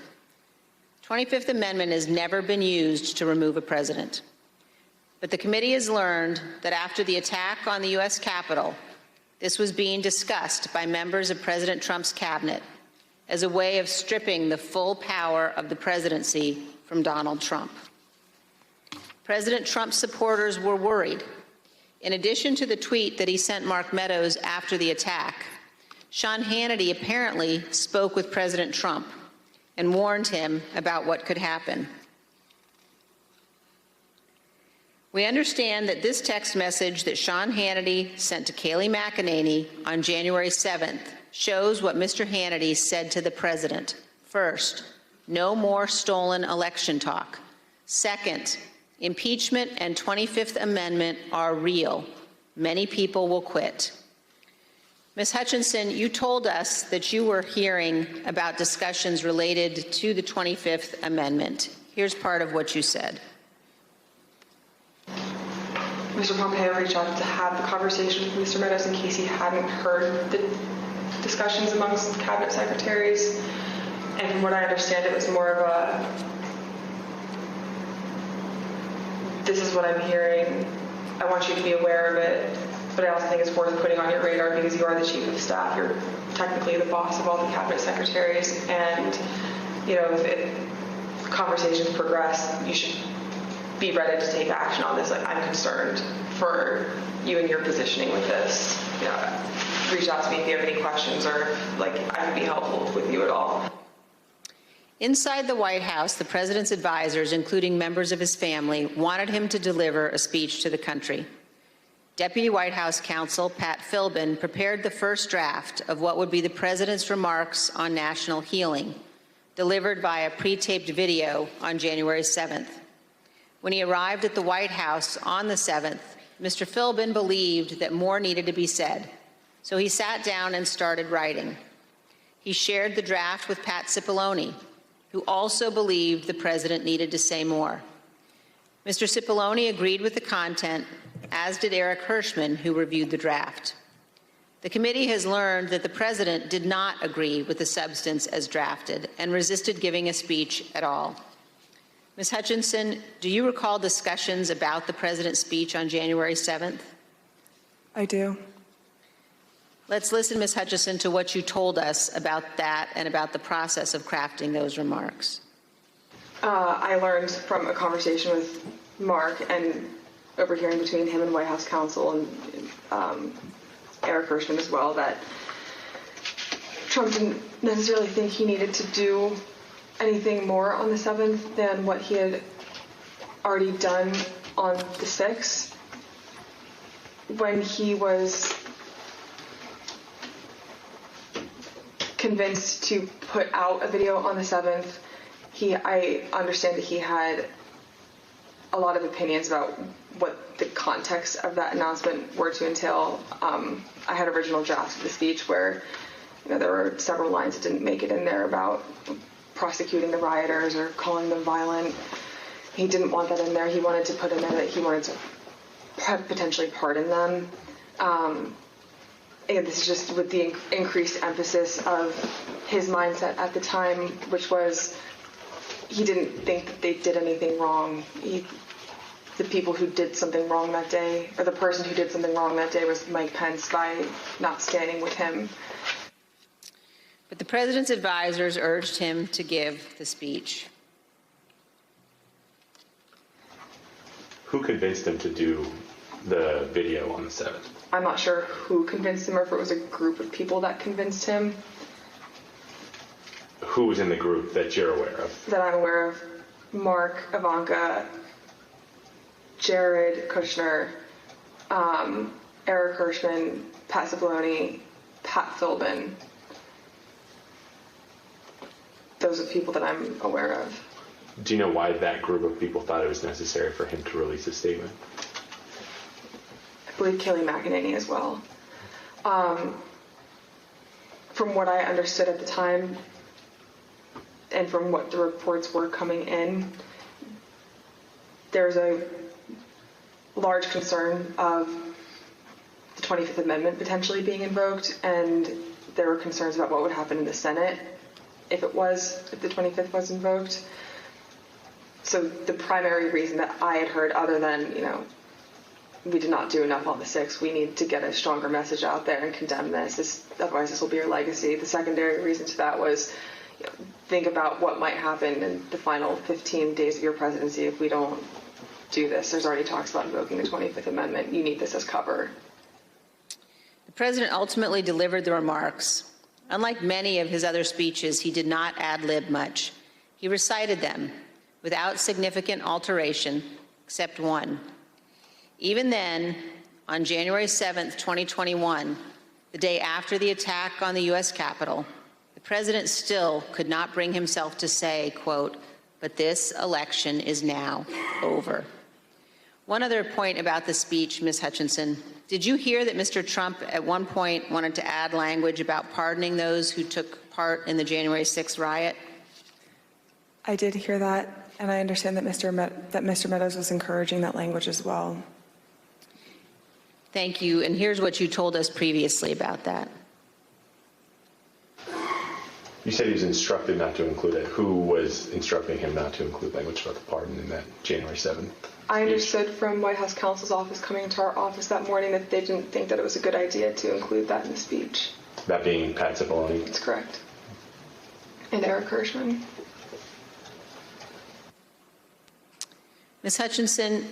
The 25th Amendment has never been used to remove a president. But the committee has learned that after the attack on the U.S. Capitol, this was being discussed by members of President Trump's cabinet as a way of stripping the full power of the presidency from Donald Trump. President Trump's supporters were worried. In addition to the tweet that he sent Mark Meadows after the attack, Sean Hannity apparently spoke with President Trump and warned him about what could happen. We understand that this text message that Sean Hannity sent to Kayleigh McEnany on January 7th shows what Mr. Hannity said to the president. First, no more stolen election talk. Second, impeachment and 25th Amendment are real. Many people will quit. Ms. Hutchinson, you told us that you were hearing about discussions related to the 25th Amendment. Here's part of what you said. Mr. Pompeo reached out to have the conversation with Mr. Meadows in case he hadn't heard the discussions amongst cabinet secretaries. And from what I understand, it was more of a, this is what I'm hearing. I want you to be aware of it. But I also think it's worth putting on your radar because you are the chief of staff. You're technically the boss of all the cabinet secretaries. And, you know, if conversations progress, you should be ready to take action on this. Like, I'm concerned for you and your positioning with this. You know, reach out to me if you have any questions or, like, I can be helpful with you at all. Inside the White House, the president's advisors, including members of his family, wanted him to deliver a speech to the country. Deputy White House counsel Pat Philbin prepared the first draft of what would be the president's remarks on national healing, delivered via pre-taped video on January 7th. When he arrived at the White House on the 7th, Mr. Philbin believed that more needed to be said, so he sat down and started writing. He shared the draft with Pat Cipollone, who also believed the president needed to say more. Mr. Cipollone agreed with the content, as did Eric Hirschman, who reviewed the draft. The committee has learned that the president did not agree with the substance as drafted and resisted giving a speech at all. Ms. Hutchinson, do you recall discussions about the president's speech on January 7th? I do. Let's listen, Ms. Hutchinson, to what you told us about that and about the process of crafting those remarks. I learned from a conversation with Mark and overhearing between him and White House counsel and Eric Hirschman as well that Trump didn't necessarily think he needed to do anything more on the 7th than what he had already done on the 6th. When he was convinced to put out a video on the 7th, I understand that he had a lot of opinions about what the context of that announcement were to entail. I had original drafts of the speech where, you know, there were several lines that didn't make it in there about prosecuting the rioters or calling them violent. He didn't want that in there. He wanted to put in there that he wanted to potentially pardon them. And this is just with the increased emphasis of his mindset at the time, which was he didn't think that they did anything wrong. The people who did something wrong that day, or the person who did something wrong that day, was Mike Pence by not standing with him. But the president's advisors urged him to give the speech. Who convinced him to do the video on the 7th? I'm not sure who convinced him or if it was a group of people that convinced him. Who was in the group that you're aware of? That I'm aware of. Mark, Ivanka, Jared Kushner, Eric Hirschman, Pat Cipollone, Pat Philbin. Those are people that I'm aware of. Do you know why that group of people thought it was necessary for him to release a statement? I believe Kelly McEnany as well. From what I understood at the time, and from what the reports were coming in, there's a large concern of the 25th Amendment potentially being invoked, and there were concerns about what would happen in the Senate if the 25th was invoked. So the primary reason that I had heard, other than, we did not do enough on the 6th, we need to get a stronger message out there and condemn this, otherwise this will be your legacy. The secondary reason to that was, think about what might happen in the final 15 days of your presidency if we don't do this. There's already talks about invoking the 25th Amendment. You need this as cover. The president ultimately delivered the remarks. Unlike many of his other speeches, he did not ad-lib much. He recited them without significant alteration, except one. Even then, on January 7th, 2021, the day after the attack on the U.S. Capitol, the president still could not bring himself to say, quote, "But this election is now over." One other point about the speech, Ms. Hutchinson. Did you hear that Mr. Trump at one point wanted to add language about pardoning those who took part in the January 6th riot? I did hear that, and I understand that Mr. Meadows was encouraging that language as well. Thank you. And here's what you told us previously about that. You said he was instructed not to include it. Who was instructing him not to include language about the pardon in that January 7th? I understood from White House counsel's office coming into our office that morning that they didn't think that it was a good idea to include that in the speech. That being Pat Cipollone? That's correct. And Eric Hirschman. Ms. Hutchinson,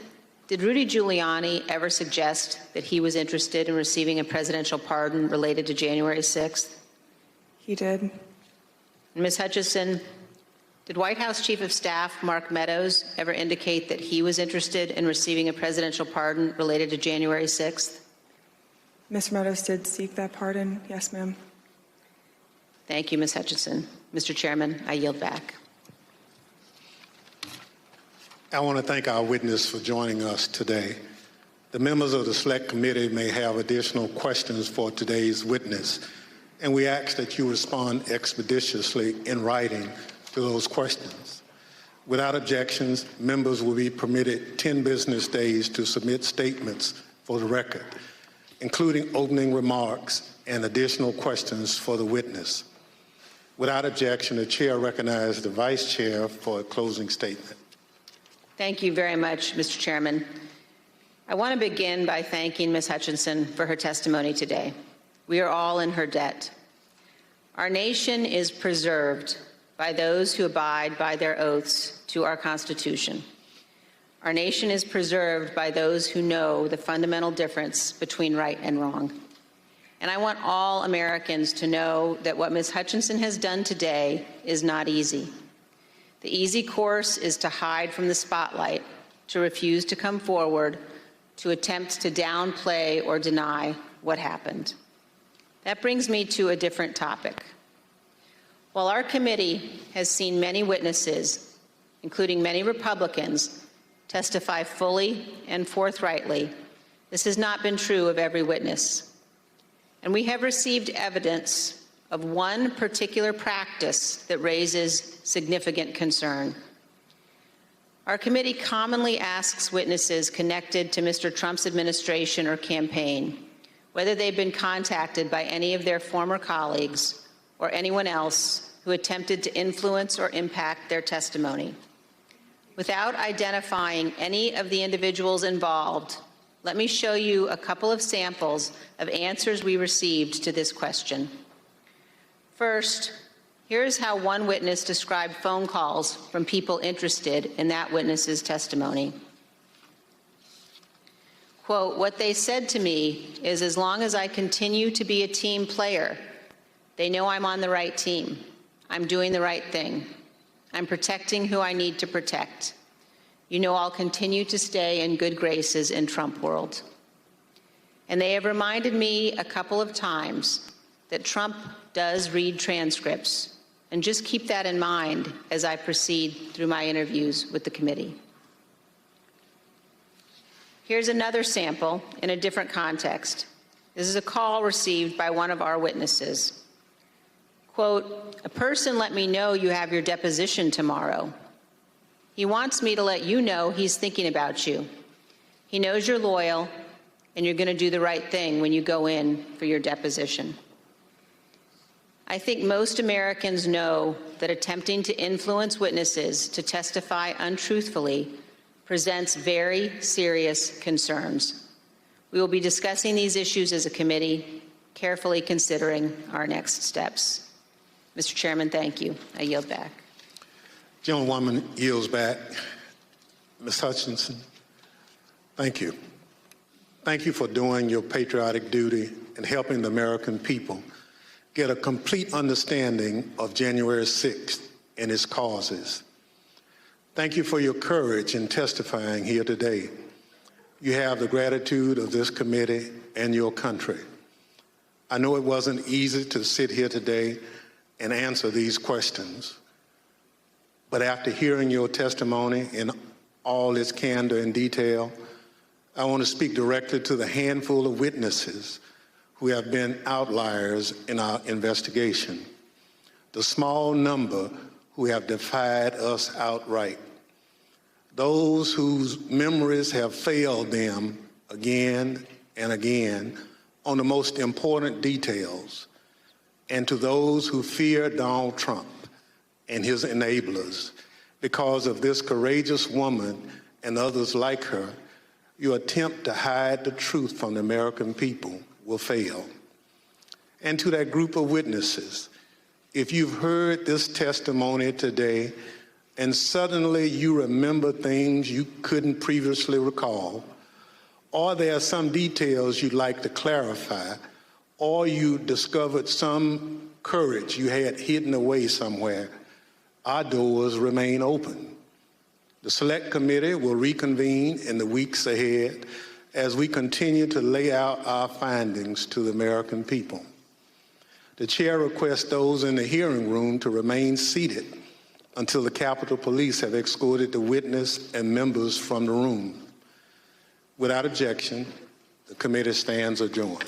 did Rudy Giuliani ever suggest that he was interested in receiving a presidential pardon related to January 6th? He did. Ms. Hutchinson, did White House Chief of Staff Mark Meadows ever indicate that he was interested in receiving a presidential pardon related to January 6th? Mr. Meadows did seek that pardon. Yes, ma'am. Thank you, Ms. Hutchinson. Mr. Chairman, I yield back. I want to thank our witness for joining us today. The members of the Select Committee may have additional questions for today's witness, and we ask that you respond expeditiously in writing to those questions. Without objections, members will be permitted 10 business days to submit statements for the record, including opening remarks and additional questions for the witness. Without objection, the chair recognizes the vice chair for a closing statement. Thank you very much, Mr. Chairman. I want to begin by thanking Ms. Hutchinson for her testimony today. We are all in her debt. Our nation is preserved by those who abide by their oaths to our Constitution. Our nation is preserved by those who know the fundamental difference between right and wrong. And I want all Americans to know that what Ms. Hutchinson has done today is not easy. The easy course is to hide from the spotlight, to refuse to come forward, to attempt to downplay or deny what happened. That brings me to a different topic. While our committee has seen many witnesses, including many Republicans, testify fully and forthrightly, this has not been true of every witness. And we have received evidence of one particular practice that raises significant concern. Our committee commonly asks witnesses connected to Mr. Trump's administration or campaign whether they've been contacted by any of their former colleagues or anyone else who attempted to influence or impact their testimony. Without identifying any of the individuals involved, let me show you a couple of samples of answers we received to this question. First, here's how one witness described phone calls from people interested in that witness's testimony. Quote, "What they said to me is as long as I continue to be a team player, they know I'm on the right team. I'm doing the right thing. I'm protecting who I need to protect. You know I'll continue to stay in good graces in Trump world. And they have reminded me a couple of times that Trump does read transcripts, and just keep that in mind as I proceed through my interviews with the committee." Here's another sample in a different context. This is a call received by one of our witnesses. Quote, "A person let me know you have your deposition tomorrow. He wants me to let you know he's thinking about you. He knows you're loyal and you're going to do the right thing when you go in for your deposition." I think most Americans know that attempting to influence witnesses to testify untruthfully presents very serious concerns. We will be discussing these issues as a committee, carefully considering our next steps. Mr. Chairman, thank you. I yield back. Gentlewoman yields back. Ms. Hutchinson, thank you. Thank you for doing your patriotic duty and helping the American people get a complete understanding of January 6th and its causes. Thank you for your courage in testifying here today. You have the gratitude of this committee and your country. I know it wasn't easy to sit here today and answer these questions, but after hearing your testimony in all its candor and detail, I want to speak directly to the handful of witnesses who have been outliers in our investigation, the small number who have defied us outright, those whose memories have failed them again and again on the most important details, and to those who fear Donald Trump and his enablers. Because of this courageous woman and others like her, your attempt to hide the truth from the American people will fail. And to that group of witnesses, if you've heard this testimony today and suddenly you remember things you couldn't previously recall, or there are some details you'd like to clarify, or you discovered some courage you had hidden away somewhere, our doors remain open. The Select Committee will reconvene in the weeks ahead as we continue to lay out our findings to the American people. The chair requests those in the hearing room to remain seated until the Capitol Police have escorted the witness and members from the room. Without objection, the committee stands adjourned.